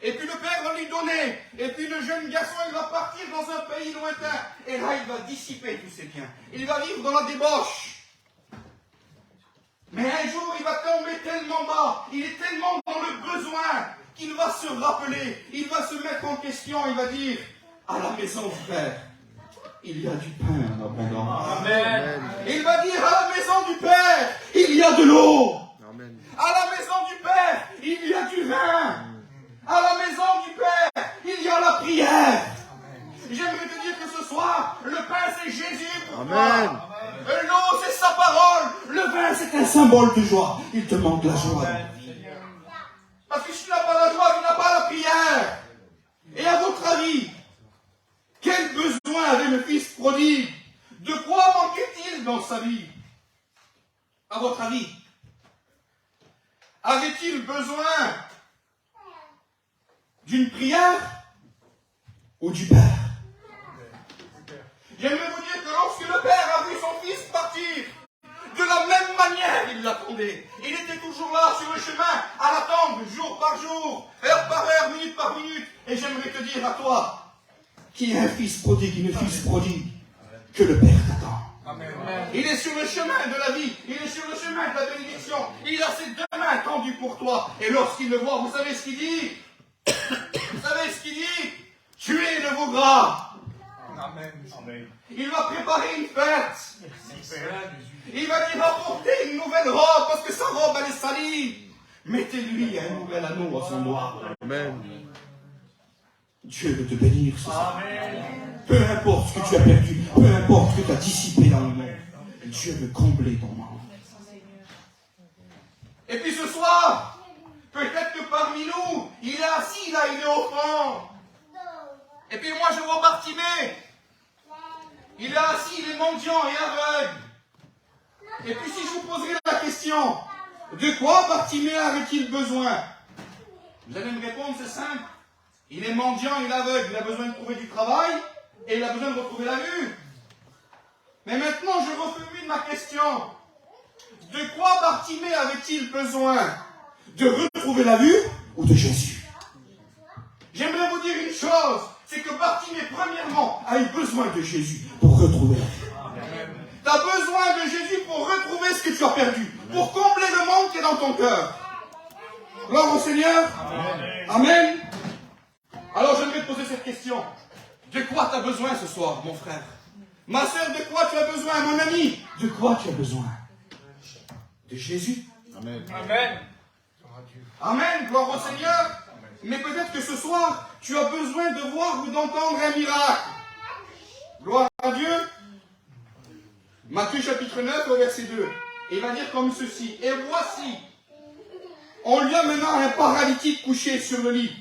Et puis le père va lui donner. Et puis le jeune garçon, il va partir dans un pays lointain. Et là, il va dissiper tous ses biens. Il va vivre dans la débauche. Mais un jour, il va tomber tellement bas, il est tellement dans le besoin, qu'il va se rappeler, il va se mettre en question, il va dire, à la maison du Père, il y a du pain en abondance. Amen. Il va dire, à la maison du Père, il y a de l'eau. Amen. À la maison du Père, il y a du vin. À la maison du Père, il y a la prière. J'aimerais te dire que ce soir, le pain c'est Jésus pour Amen. toi. L'eau c'est sa parole. Le vin c'est un symbole de joie. Il te manque la joie. Parce que si tu n'as pas la joie, tu n'as pas la prière. Et à votre avis, quel besoin avait le fils prodigue? De quoi manquait-il dans sa vie? À votre avis, avait-il besoin d'une prière ou du Père? J'aimerais vous dire que lorsque le Père a vu son fils partir, de la même manière il l'attendait. Il était toujours là sur le chemin, à l'attendre, jour par jour, heure par heure, minute par minute. Et j'aimerais te dire à toi, qui est un fils prodigue, une fils prodigue, que le Père t'attend. Amen. Il est sur le chemin de la vie, il est sur le chemin de la bénédiction. Il a ses 2 mains tendues pour toi. Et lorsqu'il le voit, vous savez ce qu'il dit? Vous savez ce qu'il dit? Tuez le veau gras. Amen. Il va préparer une fête. Il va dire apportez une nouvelle robe parce que sa robe elle est salie. Mettez-lui un nouvel anneau à son doigt. Amen. Dieu veut te bénir ce soir. Peu importe ce que tu as perdu, peu importe ce que tu as dissipé dans le monde, Dieu veut combler ton manque. Et puis ce soir, peut-être que parmi nous, il est assis là, il est au fond. Et puis moi je vois Bartimée. Il est assis, il est mendiant et aveugle. Et puis si je vous poserais la question, de quoi Bartimée avait-il besoin? Vous allez me répondre, c'est simple. Il est mendiant, il est aveugle, il a besoin de trouver du travail et il a besoin de retrouver la vue. Mais maintenant, je reformule ma question. De quoi Bartimée avait-il besoin? De retrouver la vue ou de Jésus? J'aimerais vous dire une chose, c'est que Bartimée, premièrement, a eu besoin de Jésus pour retrouver la vue. Tu as besoin de Jésus pour retrouver ce que tu as perdu, pour combler le manque qui est dans ton cœur. Gloire au Seigneur. Amen. Alors j'aimerais te poser cette question. De quoi tu as besoin ce soir, mon frère? Ma soeur, de quoi tu as besoin, mon ami? De quoi tu as besoin? De Jésus. Amen. Amen. Amen, gloire au Seigneur. Mais peut-être que ce soir, tu as besoin de voir ou d'entendre un miracle. Gloire à Dieu. Matthieu chapitre 9 au verset 2. Il va dire comme ceci. Et voici, on lui a maintenant un paralytique couché sur le lit.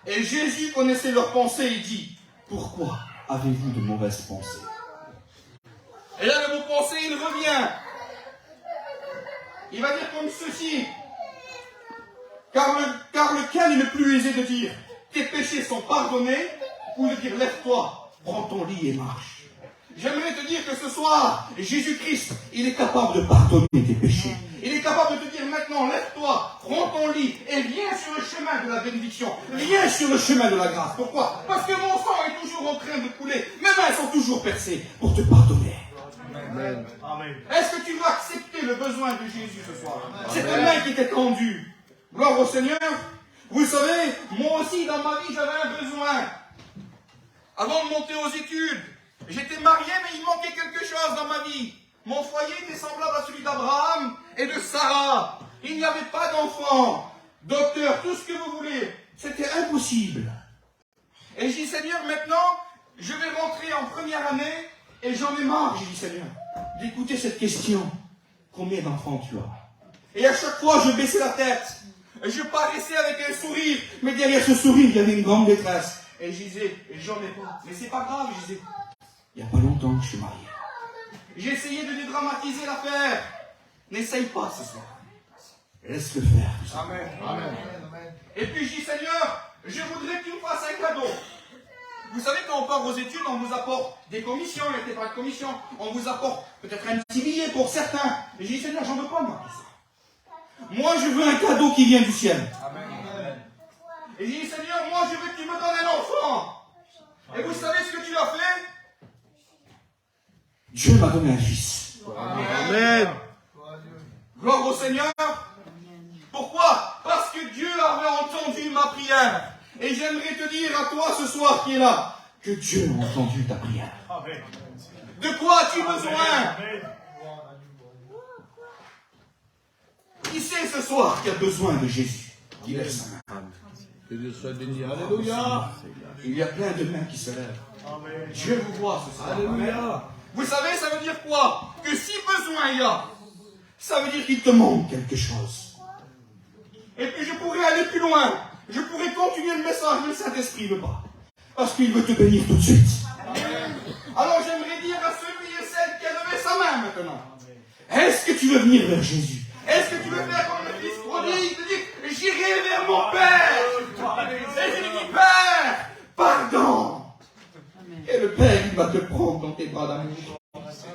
Et Jésus connaissait leurs pensées et dit, pourquoi avez-vous de mauvaises pensées? Et là, le mot pensée, il revient. Il va dire comme ceci. Car lequel est le plus aisé de dire, tes péchés sont pardonnés, ou de dire, lève-toi, prends ton lit et marche? J'aimerais te dire que ce soir, Jésus-Christ, il est capable de pardonner tes péchés. Il est capable de te dire maintenant, lève-toi, prends ton lit et viens sur le chemin de la bénédiction. Viens sur le chemin de la grâce. Pourquoi? Parce que mon sang est toujours en train de couler. Mes mains sont toujours percées pour te pardonner. Amen. Est-ce que tu veux accepter le besoin de Jésus ce soir? C'est ta main qui t'est tendue. Gloire au Seigneur. Vous savez, moi aussi dans ma vie j'avais un besoin. Avant de monter aux études, j'étais marié mais il manquait quelque chose dans ma vie. Mon foyer était semblable à celui d'Abraham et de Sarah. Il n'y avait pas d'enfants, docteur, tout ce que vous voulez. C'était impossible. Et j'ai dit, Seigneur, maintenant, je vais rentrer en première année et j'en ai marre, j'ai dit, Seigneur, d'écouter cette question. Combien d'enfants tu as? Et à chaque fois, je baissais la tête. Et je paraissais avec un sourire. Mais derrière ce sourire, il y avait une grande détresse. Et je disais, j'en ai pas. Mais c'est pas grave, je disais, il n'y a pas longtemps que je suis marié. J'ai essayé de dédramatiser l'affaire. N'essaye pas ce soir. Laisse-le faire. Amen. Amen. Et puis je dis, Seigneur, je voudrais que tu me fasses un cadeau. Vous savez, quand on part aux études, on vous apporte des commissions, il n'y a pas de commission. On vous apporte peut-être un petit billet pour certains. Et je dis, Seigneur, j'en veux pas, moi. Moi, je veux un cadeau qui vient du ciel. Amen. Et je dis, Seigneur, moi, je veux que tu me donnes un enfant. Et vous savez ce que tu as fait? Dieu m'a donné un fils. Amen. Gloire au Seigneur. Pourquoi? Parce que Dieu avait entendu ma prière. Et j'aimerais te dire à toi ce soir qui est là, que Dieu a entendu ta prière. De quoi as-tu besoin? Qui c'est ce soir qui a besoin de Jésus? Qui lève sa main. Que Dieu soit béni. Alléluia. Il y a plein de mains qui se lèvent. Dieu vous voit ce soir. Alléluia. Vous savez, ça veut dire quoi? Que si besoin il y a, ça veut dire qu'il te manque quelque chose. Et puis je pourrais aller plus loin. Je pourrais continuer le message, mais le Saint-Esprit ne veut pas. Parce qu'il veut te bénir tout de suite. Alors j'aimerais dire à celui et celle qui a levé sa main maintenant. Est-ce que tu veux venir vers Jésus? Est-ce que tu veux faire comme le fils prodigue? Il te dit, j'irai vers mon Père. Et je lui dis, Père, pardon. Et le Père, il va te prendre dans tes bras d'amour.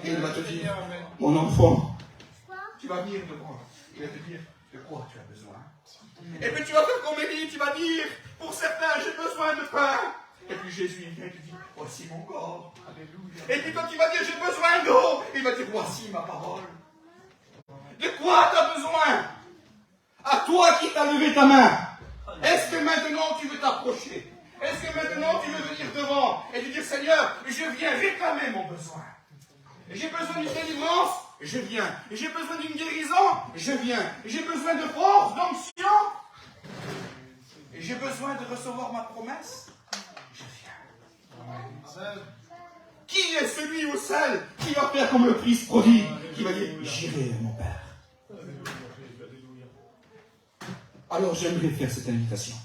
Et il va te dire, mon enfant, tu vas venir devant. Il va te dire, de quoi tu as besoin? Et puis tu vas faire comme Élie, tu vas dire, pour certains, j'ai besoin de pain. Et puis Jésus, il vient et te dit, voici mon corps. Alléluia. Et puis quand tu vas dire, j'ai besoin d'eau, il va dire, voici ma parole. De quoi tu as besoin? À toi qui t'as levé ta main. Est-ce que maintenant tu veux t'approcher? Est-ce que maintenant tu veux venir devant et te dire, Seigneur, je viens réclamer mon besoin? J'ai besoin d'une délivrance, je viens. J'ai besoin d'une guérison, je viens. J'ai besoin de force, d'onction. Et j'ai besoin de recevoir ma promesse, je viens. Qui est celui ou celle qui va faire comme le Christ prodigue, qui va dire, j'irai à mon Père. Alors j'aimerais faire cette invitation.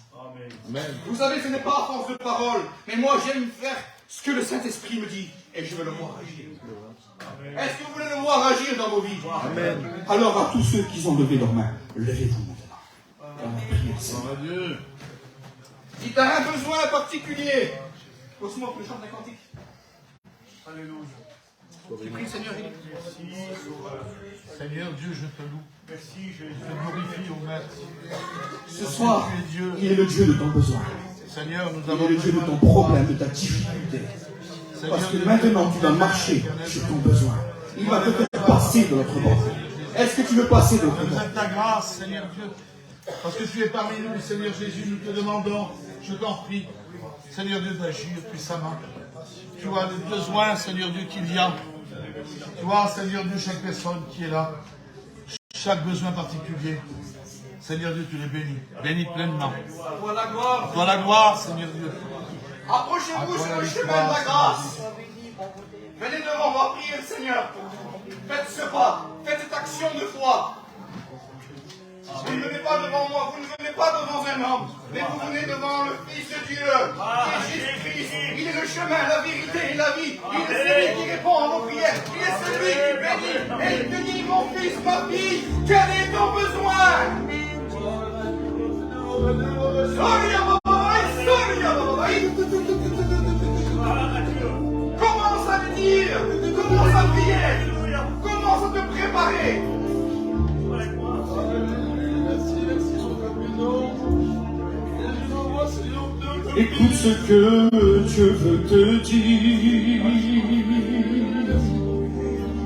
Amen. Vous savez, ce n'est pas à force de parole, mais moi j'aime faire ce que le Saint-Esprit me dit, et je veux le voir agir. Est-ce que vous voulez le voir agir dans vos vies? Amen. Alors à tous ceux qui ont levé leurs mains, levez-vous maintenant. Dieu. Si tu as un besoin particulier, pose-moi que je chante un cantique. Alléluia. J'ai pris, Seigneur. Seigneur Dieu, je te loue. Merci, je te glorifie au Maître. Ce soir, il est le Dieu de ton besoin. Seigneur, nous il avons est le Dieu de ton problème, de ta difficulté. Parce que maintenant, tu vas marcher sur ton besoin. Il va te faire passer de l'autre bord. Est-ce que tu veux passer de l'autre bord? Ta grâce, Seigneur Dieu. Parce que tu es parmi nous, Seigneur Jésus, nous te demandons, je t'en prie, Seigneur Dieu, d'agir puissamment. Tu vois les besoins, Seigneur Dieu, qu'il y a. Tu vois, Seigneur Dieu, chaque personne qui est là, chaque besoin particulier. Seigneur Dieu, tu les bénis. Bénis pleinement. Toi la gloire. Toi la gloire, Seigneur Dieu. Approchez-vous sur le chemin de la grâce. Venez devant, on va prier le Seigneur. Faites ce pas, faites cette action de foi. Vous ne venez pas devant moi, vous ne venez pas devant un homme, mais vous venez devant le Fils de Dieu, qui est Jésus-Christ. Il est le chemin, la vérité et la vie. Il est celui qui répond à vos prières. Il est celui qui bénit. Et il te dit, mon fils, ma fille, quel est ton besoin? Commence à le dire, commence à prier, commence à te préparer. Écoute ce que Dieu veut te dire.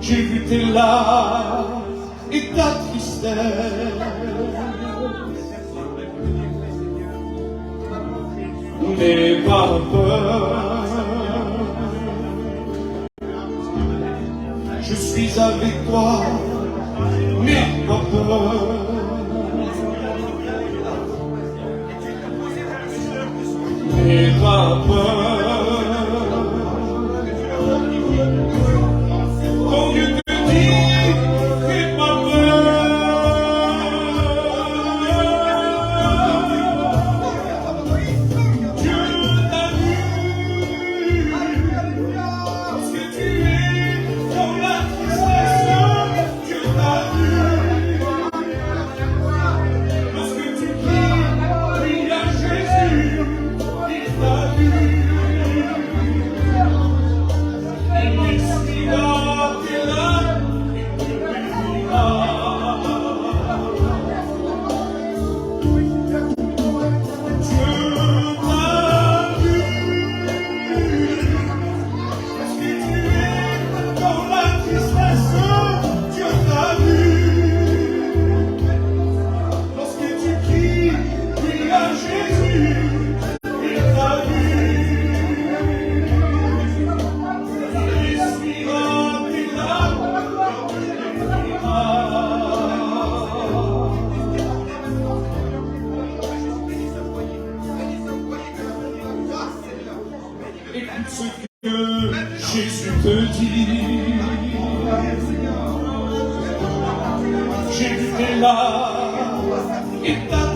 J'ai vu tes larmes et ta tristesse. N'aie pas peur. Je suis avec toi. N'aie pas peur. N'aie pas peur. Ton Dieu te dit, n'aie pas peur. Dieu t'a vu. Parce que tu es dans la tristesse. Dieu t'a vu. Parce que tu pries à Jésus. Jésus te dit, n'aie pas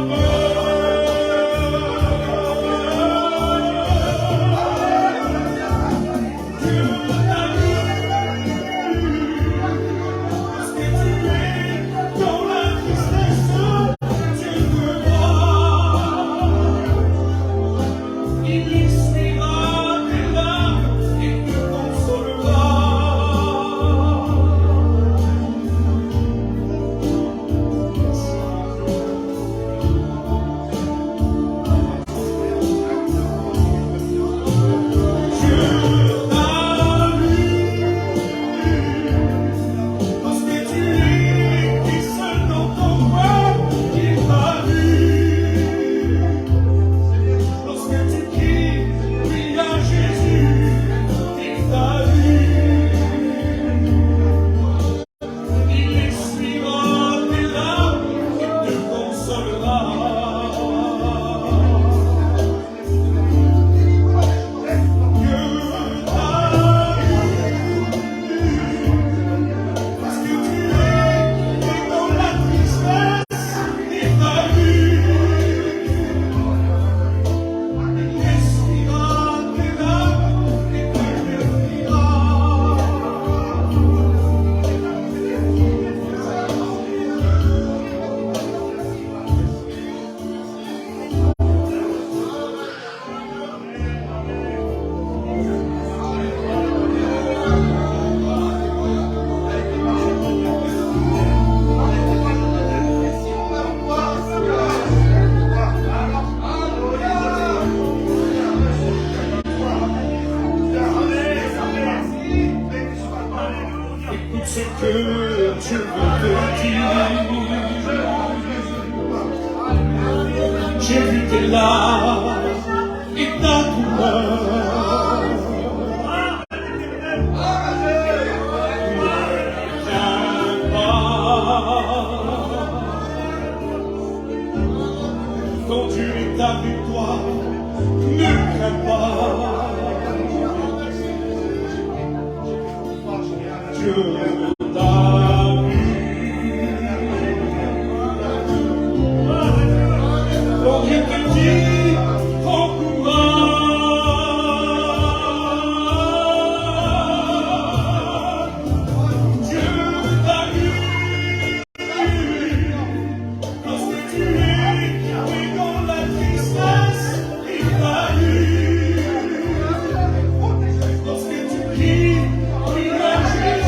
peur. était là et ta douleur. Quand tu es avec toi, ne crains pas. Dieu t'a vu. Quand Dieu te dit, prends courage. Dieu t'a vu. Lorsque tu es dans la tristesse, il t'a vu. Lorsque tu cries, il a Jésus.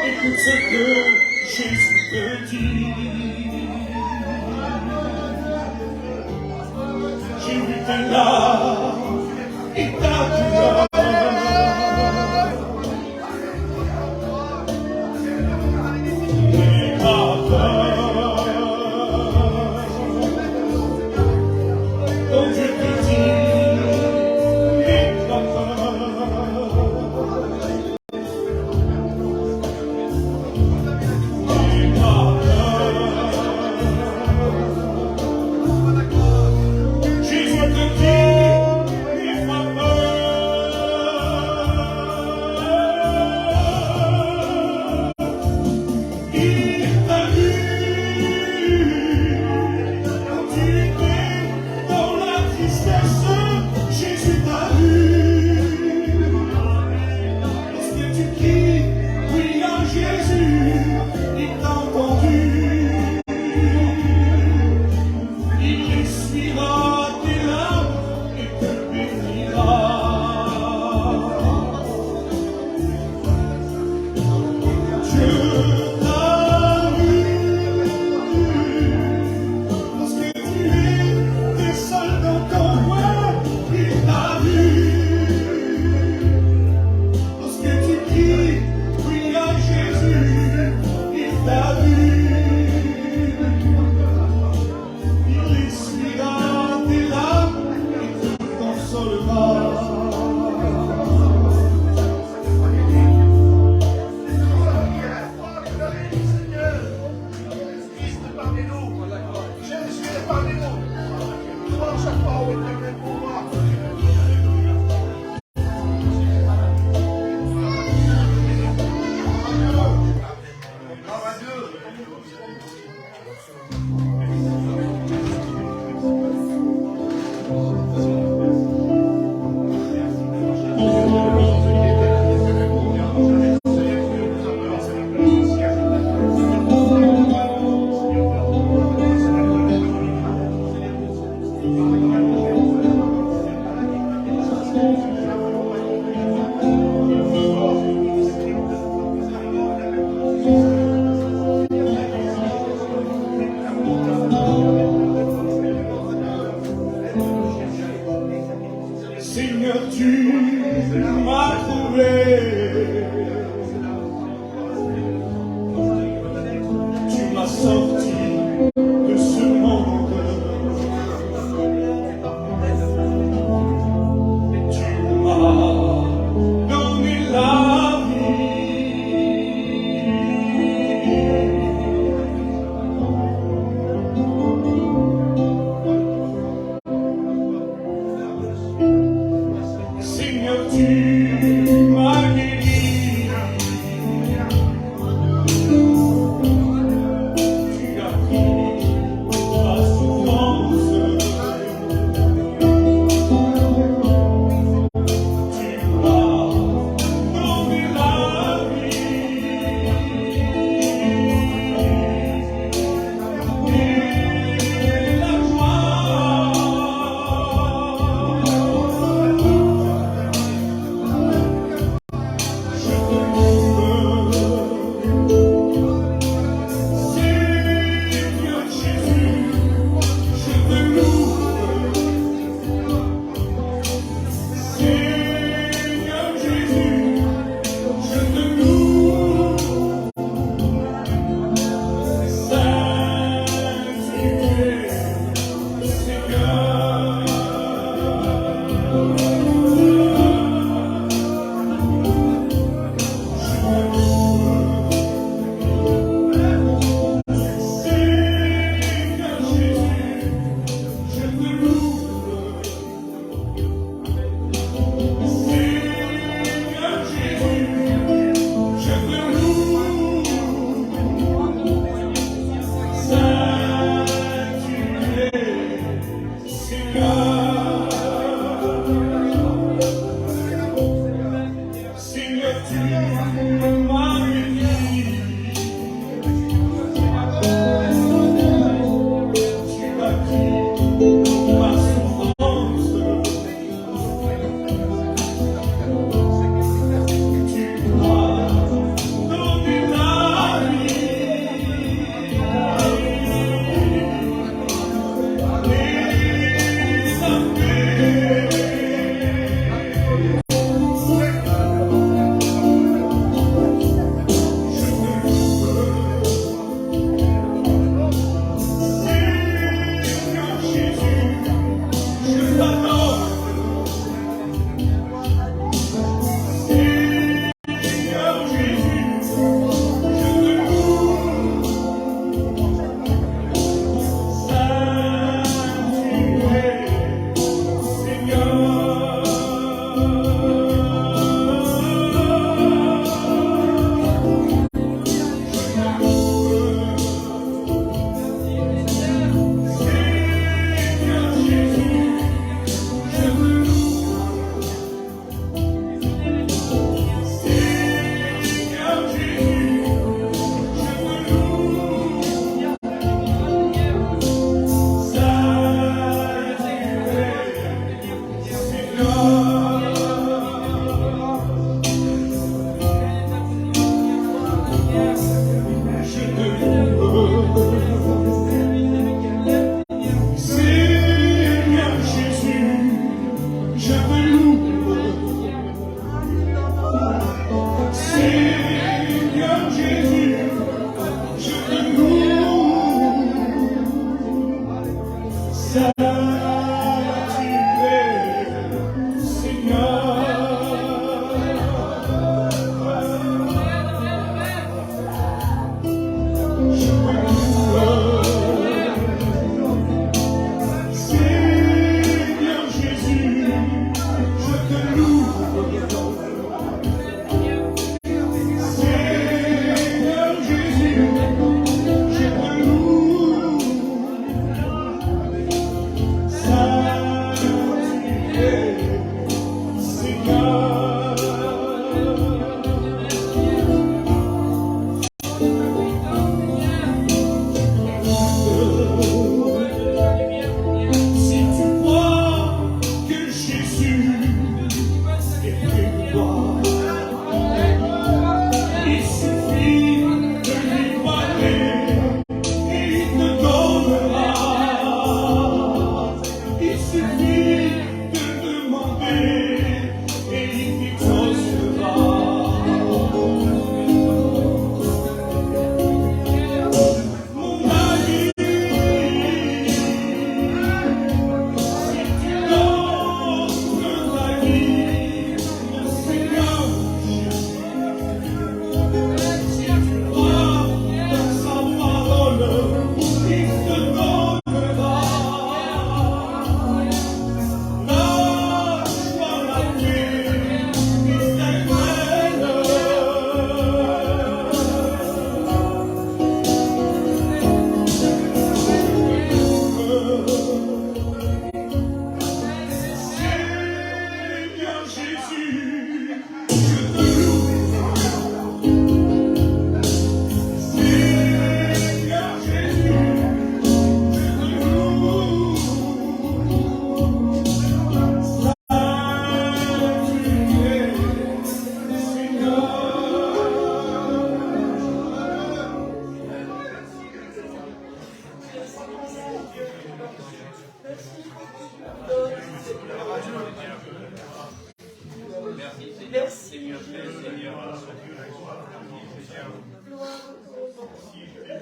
Écoute ce que Jésus te dit. J'ai vu tes larmes et ta douleur. N'aie pas peur. Quand Dieu te dit, n'aie pas peur. Jésus te dit, n'aie pas peur.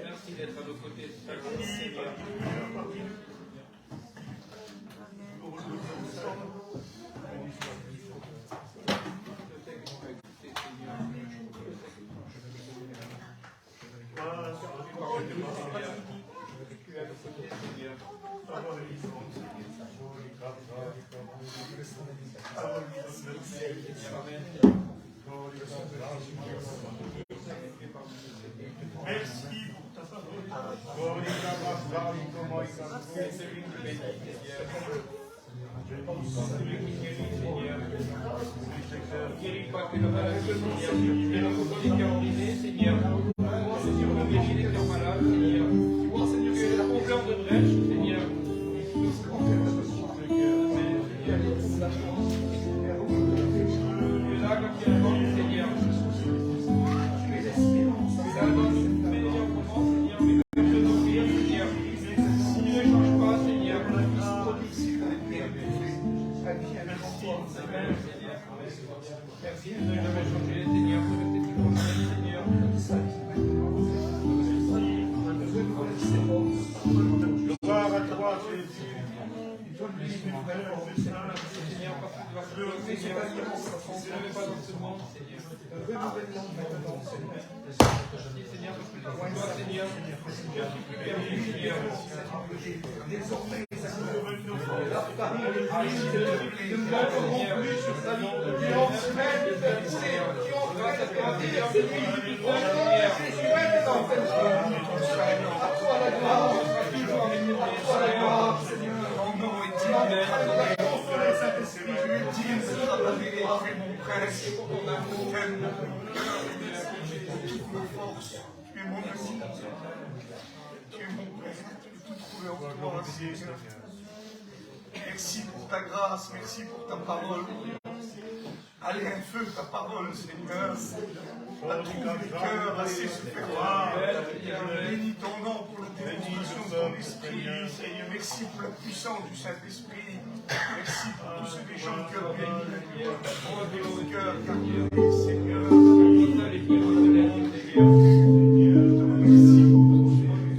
Merci d'être à nos côtés. Merci pour ta parole. C'est celui qui bénit, celui qui guérit, Seigneur. Guéris pas que le malade, Seigneur. Et le courrier qui a ordonné, Seigneur. Seigneur, le guéris les cœurs malades, Seigneur. Tu es la confleur de brèche, Seigneur. Tu es là quand il y a un monde, Seigneur. Tu es l'espérance. Tu es là dans le meilleur moment, Seigneur. Mais que je t'offrir, Seigneur. Tu ne changes pas, Seigneur. Merci de ne jamais changer, Seigneur. Je t'ai toujours aimé, Seigneur. Gloire à toi, Jésus. Seigneur, parce que tu vas se lever, Seigneur. Ne levez pas dans ce monde, Seigneur. Merci, Seigneur, parce que dans toi, Seigneur, je suis plus perdu, Seigneur. Désormais, nous ne manquerons plus sur sa vie. Tu en semaine, tu en grâce à toi, Seigneur. Jésus est dans cette joie. À toi la gloire, on sera toujours avec nous. À toi la gloire, Seigneur. Ton nom est digne. Saint-Esprit, je lui dis, c'est ta vérité, mon frère, c'est pour ton amour. Toute ma force, tu es mon ami. Tu es mon Père, tu peux tout trouver en toi, Seigneur. Merci pour ta grâce, merci pour ta parole. Allez, un feu ta parole, Seigneur. À trouver le cœur, à se faire voir. Bénis ton nom pour la démonstration de ton esprit, Seigneur. Merci pour la puissance du Saint-Esprit. Merci pour tous ceux des gens de cœur bénis. Oh, de cœur, Seigneur. Merci pour ton Seigneur.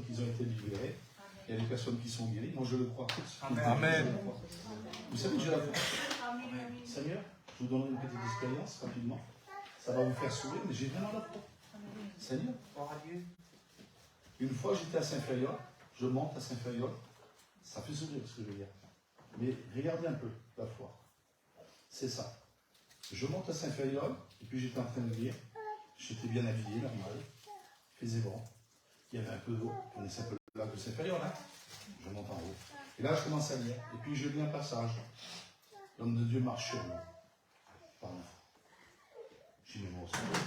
Qui ont été libérés, il y a des personnes qui sont guéries, moi je le crois. Amen. Vous savez que j'ai la foi. Seigneur, je vous donnerai une petite expérience rapidement. Ça va vous faire sourire, mais j'ai vraiment la foi. Seigneur, une fois j'étais à Saint-Fériol, je monte à Saint-Fériol, ça fait sourire ce que je veux dire. Mais regardez un peu la foi. C'est ça. Je monte à Saint-Fériol, et puis j'étais en train de lire, j'étais bien habillé, normal, il faisait bon. Il y avait un peu d'eau, vous connaissez un peu le lac de Saint-Fériol, hein? Je monte en haut. Et là, je commence à lire. Et puis, je lis un passage. L'homme de Dieu marche sur l'eau. Pardon. J'ai mes mots au Seigneur.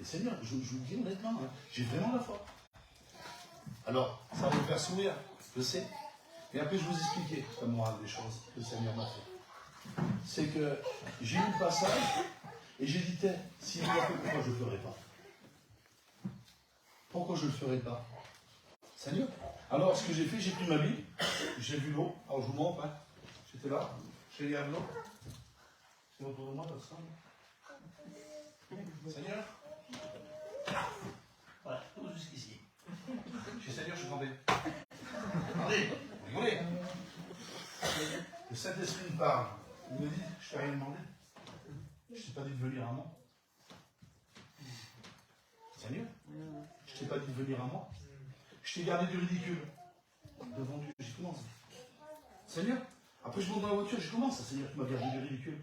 Et Seigneur, je vous dis honnêtement, hein, j'ai vraiment la foi. Alors, ça va vous faire sourire, je sais. Et après, je vais vous expliquer la morale des choses que le Seigneur m'a fait. C'est que j'ai lu le passage et j'ai dit, s'il l'a fait, pourquoi je ne le ferai pas? Pourquoi je ne le ferai pas? Seigneur. Alors, ce que j'ai fait, j'ai pris ma Bible, j'ai vu l'eau. Alors, je vous montre, hein. J'étais là, j'ai regardé l'eau. C'est autour de moi, là, ça. Seigneur. Voilà, tout jusqu'ici. J'ai Seigneur, je suis tombé. Attendez, vous rigolez. Le Saint-Esprit me parle. Il me dit, je t'ai rien demandé. Je t'ai pas dit de venir à moi. Seigneur, je t'ai pas dit de venir à moi. Je t'ai gardé du ridicule. Devant Dieu, j'y commence. Seigneur, après je monte dans la voiture, je commence. Seigneur, tu m'as gardé du ridicule.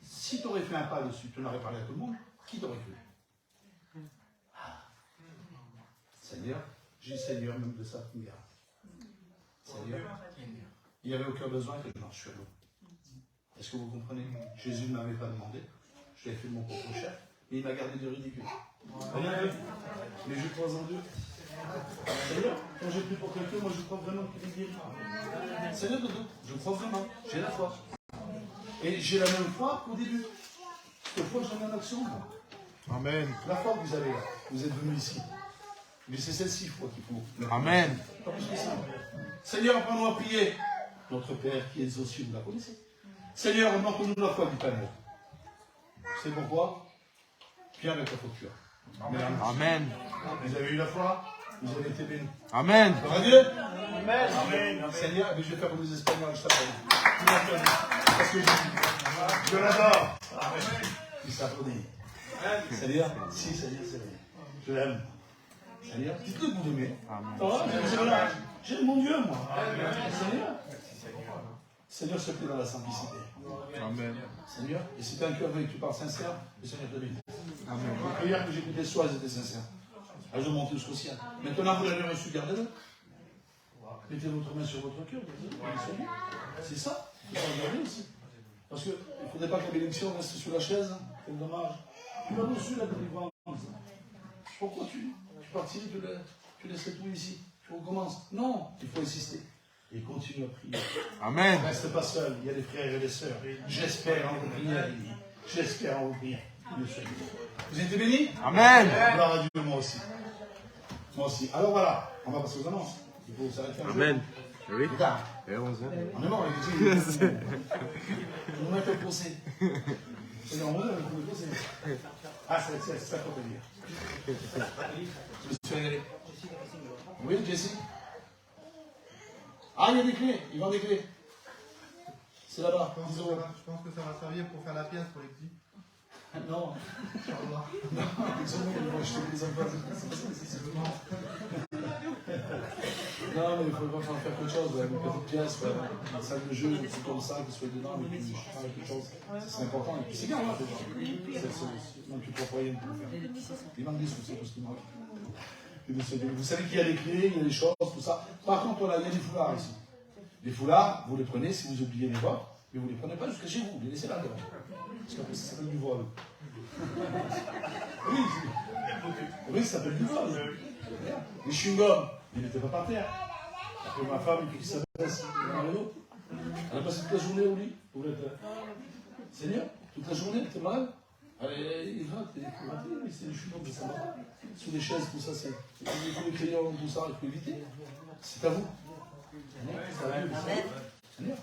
Si tu aurais fait un pas dessus, tu en aurais parlé à tout le monde, qui t'aurait cru? Seigneur, j'ai dit Seigneur, même de ça, tu me gardes. Seigneur, il n'y avait aucun besoin que je marche sur l'eau. Est-ce que vous comprenez? Jésus ne m'avait pas demandé. Je l'ai fait de mon propre chef, et il m'a gardé du ridicule. Mais je crois en Dieu. Seigneur, quand j'ai pris pour quelqu'un, moi je crois vraiment qu'il est guéri. Seigneur, je crois vraiment. J'ai la foi. Et j'ai la même foi qu'au début. Cette fois, je la mets en action. Amen. La foi que vous avez là, vous êtes venu ici. Mais c'est celle-ci, foi qu'il faut. Amen. Pas plus que ça. Seigneur, apprends-nous à prier. Notre Père qui est aux cieux, vous la connaissez. Seigneur, montre-nous la foi du Père. C'est pourquoi? Viens avec la foi que tu as. Amen. Vous avez eu la foi? Vous avez été bénis. Amen. Gloire à Dieu. Amen. Amen. Seigneur, mais je vais faire comme les Espagnols, je t'appelle. Parce que je l'adore. Il s'applaudit. Seigneur, si, Seigneur, c'est vrai. Je l'aime. Seigneur, dites-le que vous l'aimez. J'aime mon Dieu, moi. Seigneur. Seigneur, se plaît dans la simplicité. Amen. Seigneur, et si tu as un cœur avec tu parles sincère, le Seigneur te bénit. Amen. Les prières que j'écoutais ce soir, elles étaient sincères. Elles ont monté jusqu'au ciel. Maintenant, vous l'avez reçu, gardez-le. Mettez votre main sur votre cœur. C'est ça. Il faut regarder aussi. Parce qu'il ne faudrait pas que la bénédiction reste sur la chaise. C'est dommage. Tu as reçu la délivrance. Pourquoi tu partirais, tu laisses tout ici? Tu recommences? Non, il faut insister. Et continue à prier. Amen. Reste pas seul, il y a des frères et des sœurs. J'espère en vos prières. J'espère en vos prières. Vous êtes bénis? Amen. Gloire à Dieu, moi aussi. Moi aussi. Alors voilà, on va passer aux annonces. Il faut s'arrêter un jour. Amen. Oui. Regarde. Et 11 heures. On est mort avec les yeux. On va être au procès. C'est dans 11 heures, on va procès. Ah, c'est ça qu'on peut dire. Je me suis régalé. Oui, Jessie? Ah, il y a des clés. Ils vendent des clés. C'est là-bas. 10 euros. Je pense que ça va servir pour faire la pièce pour les petits. Non. Non, ils vont acheter des enfants. Non, mais il faut vraiment faire quelque chose. Une petite pièce, une salle de jeu, des trucs comme ça, qui soit dedans, mais puis je fais quelque chose. C'est important. Et puis c'est bien, là, déjà. Donc tu peux rien pour faire. Il manque des sous, c'est tout ce qui manque. Vous savez qu'il y a les clés, il y a les choses, tout ça. Par contre, voilà, il y a des foulards ici. Les foulards, vous les prenez si vous oubliez les vôtres, mais vous ne les prenez pas jusqu'à chez vous, vous les laissez là dedans. Parce qu'après, ça s'appelle du vol. Oui, ça s'appelle du vol. Les chewing-gums, ils n'étaient pas par terre. Après, ma femme, il faut qu'il s'abaisse dans le dos. Elle a passé toute la journée au lit. Seigneur, toute la journée, elle était malade. Il gratte, c'est des chewing-gums, ça va. Sous les chaises, tout ça, c'est. Les crayons, tout ça, il faut éviter. C'est à vous. Amen.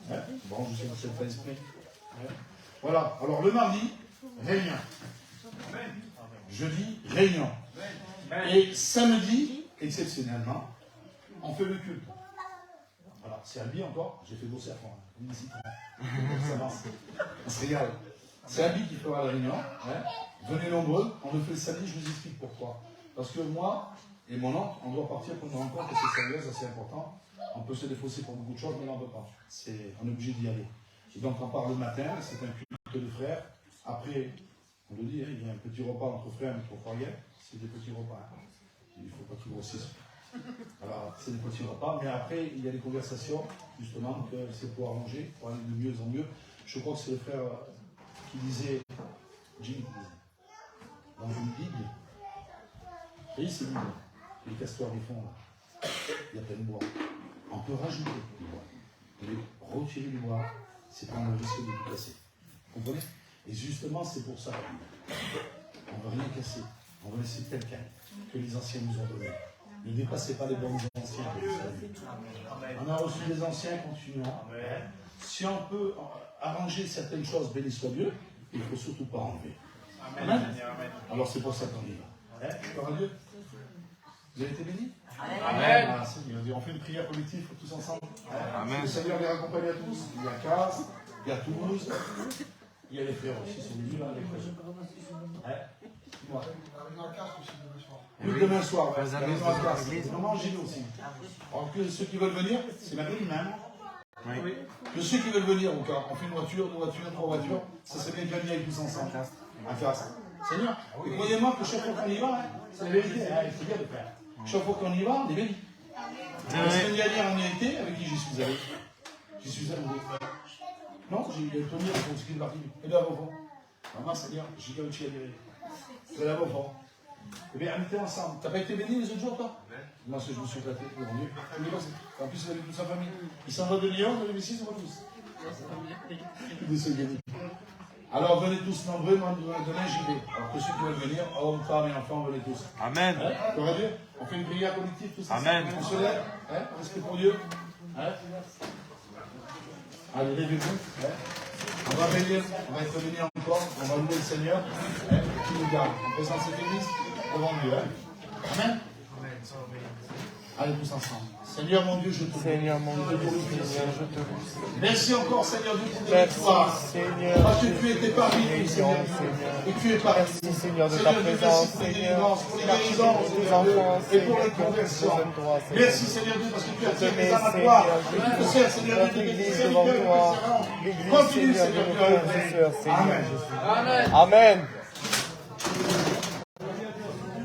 Bon, je sais que c'est pas esprit. Voilà, alors le mardi, réunion. Jeudi, réunion. Et samedi, exceptionnellement, on fait le culte. Voilà, c'est Albi encore, j'ai fait bosser à fond. Ça avance. On se régale. C'est Albi qui fera la réunion. Venez nombreux, on le fait le samedi, je vous explique pourquoi. Parce que moi et mon oncle, on doit partir pour une rencontre assez sérieuse, assez important. On peut se défausser pour beaucoup de choses, mais là on ne peut pas. On est obligé d'y aller. Et donc on part le matin, c'est un culte de frères. Après, on le dit, il y a un petit repas entre frères, mais il ne faut pas rien. C'est des petits repas. Il ne faut pas qu'ils grossissent. Alors, c'est des petits repas, mais après, il y a des conversations, justement, que c'est pour manger, pour aller de mieux en mieux. Je crois que c'est le frère qui disait, Jim, dans une Bible, et c'est Bible, les castors des fonds, là, il y a plein de bois. On peut rajouter du bois. Et retirer du bois, c'est pas un risque de tout casser. Vous comprenez? Et justement, c'est pour ça. On ne va rien casser. On va laisser tel quel que les anciens nous ont donné. Ne dépassez pas les bons anciens. On a reçu des anciens, continuons. Si on peut arranger certaines choses, béni soit Dieu, il ne faut surtout pas enlever. Amen. Alors c'est pour ça qu'on y va. Gloire à Dieu. Vous avez été bénis? Amen. Ah, on fait une prière collective tous ensemble. Amen. Le Seigneur les raccompagne à tous. Il y a Casse, il y a Toulouse, il y a les frères aussi, ils sont venus là, les frères. Dis-moi. Oui, demain soir, la maison à Casse. Vraiment, j'y vais aussi. Alors que ceux qui veulent venir, c'est maintenant même. Oui. Que ceux qui veulent venir, au cas, on fait une voiture, deux voitures, trois voitures, ça serait bien de venir avec tous ensemble. À Casse. Seigneur, et croyez-moi que chaque fois qu'on y va, c'est la vérité, il faut bien le faire. Chaque fois qu'on y va, on est béni. La semaine dernière, on y a été, avec qui j'y suis allé? J'y suis allé. Non, j'ai Tony pour ce qui est parti. Et là, au fond. Maman, Seigneur, j'ai gagné à dire. C'est là, au fond. Eh bien, on était ensemble. T'as pas été béni les autres jours, toi? Moi, je me suis éclaté. En plus, il avait toute sa famille. Il s'en va de Lyon, de l'hémicycle, on va tous. De se gagner. Alors, venez tous nombreux, demain, j'y vais. Alors que ceux qui veulent venir, hommes, femmes et enfants, venez tous. Amen. Gloire à Dieu. On fait une prière collective, tous ensemble. Amen. On se lève. Respect pour Dieu. Allez, levez-vous. On va bénir, on va être bénis encore, on va louer le Seigneur qui nous garde. On présente cette église devant Dieu. Amen. Allez, tous ensemble. Seigneur mon Dieu, je te loue. Seigneur mon Dieu, Seigneur, je te loue. Merci encore, Seigneur Dieu, pour ta Merci, victoire. Seigneur. Parce que tu étais parmi nous, Seigneur. Et tu es parmi nous. Merci, Seigneur, de ta Seigneur, Dieu, présence, merci pour les Seigneur. délivrances, pour les Merci guérisons, pour tes Seigneur Dieu, enfants, et pour les Seigneur, qui ont conversions. besoin de toi, Seigneur. Merci, Seigneur Dieu, parce que tu as tiré Tenez, les âmes à Seigneur, toi. je Et tu te sers, Seigneur Dieu, notre de tes église serviteurs devant et de tes toi. servants. L'église, Continue, Seigneur, de Seigneur nos Dieu, à frères et œuvrer. sœurs, Seigneur Amen. Jésus. Amen. Amen.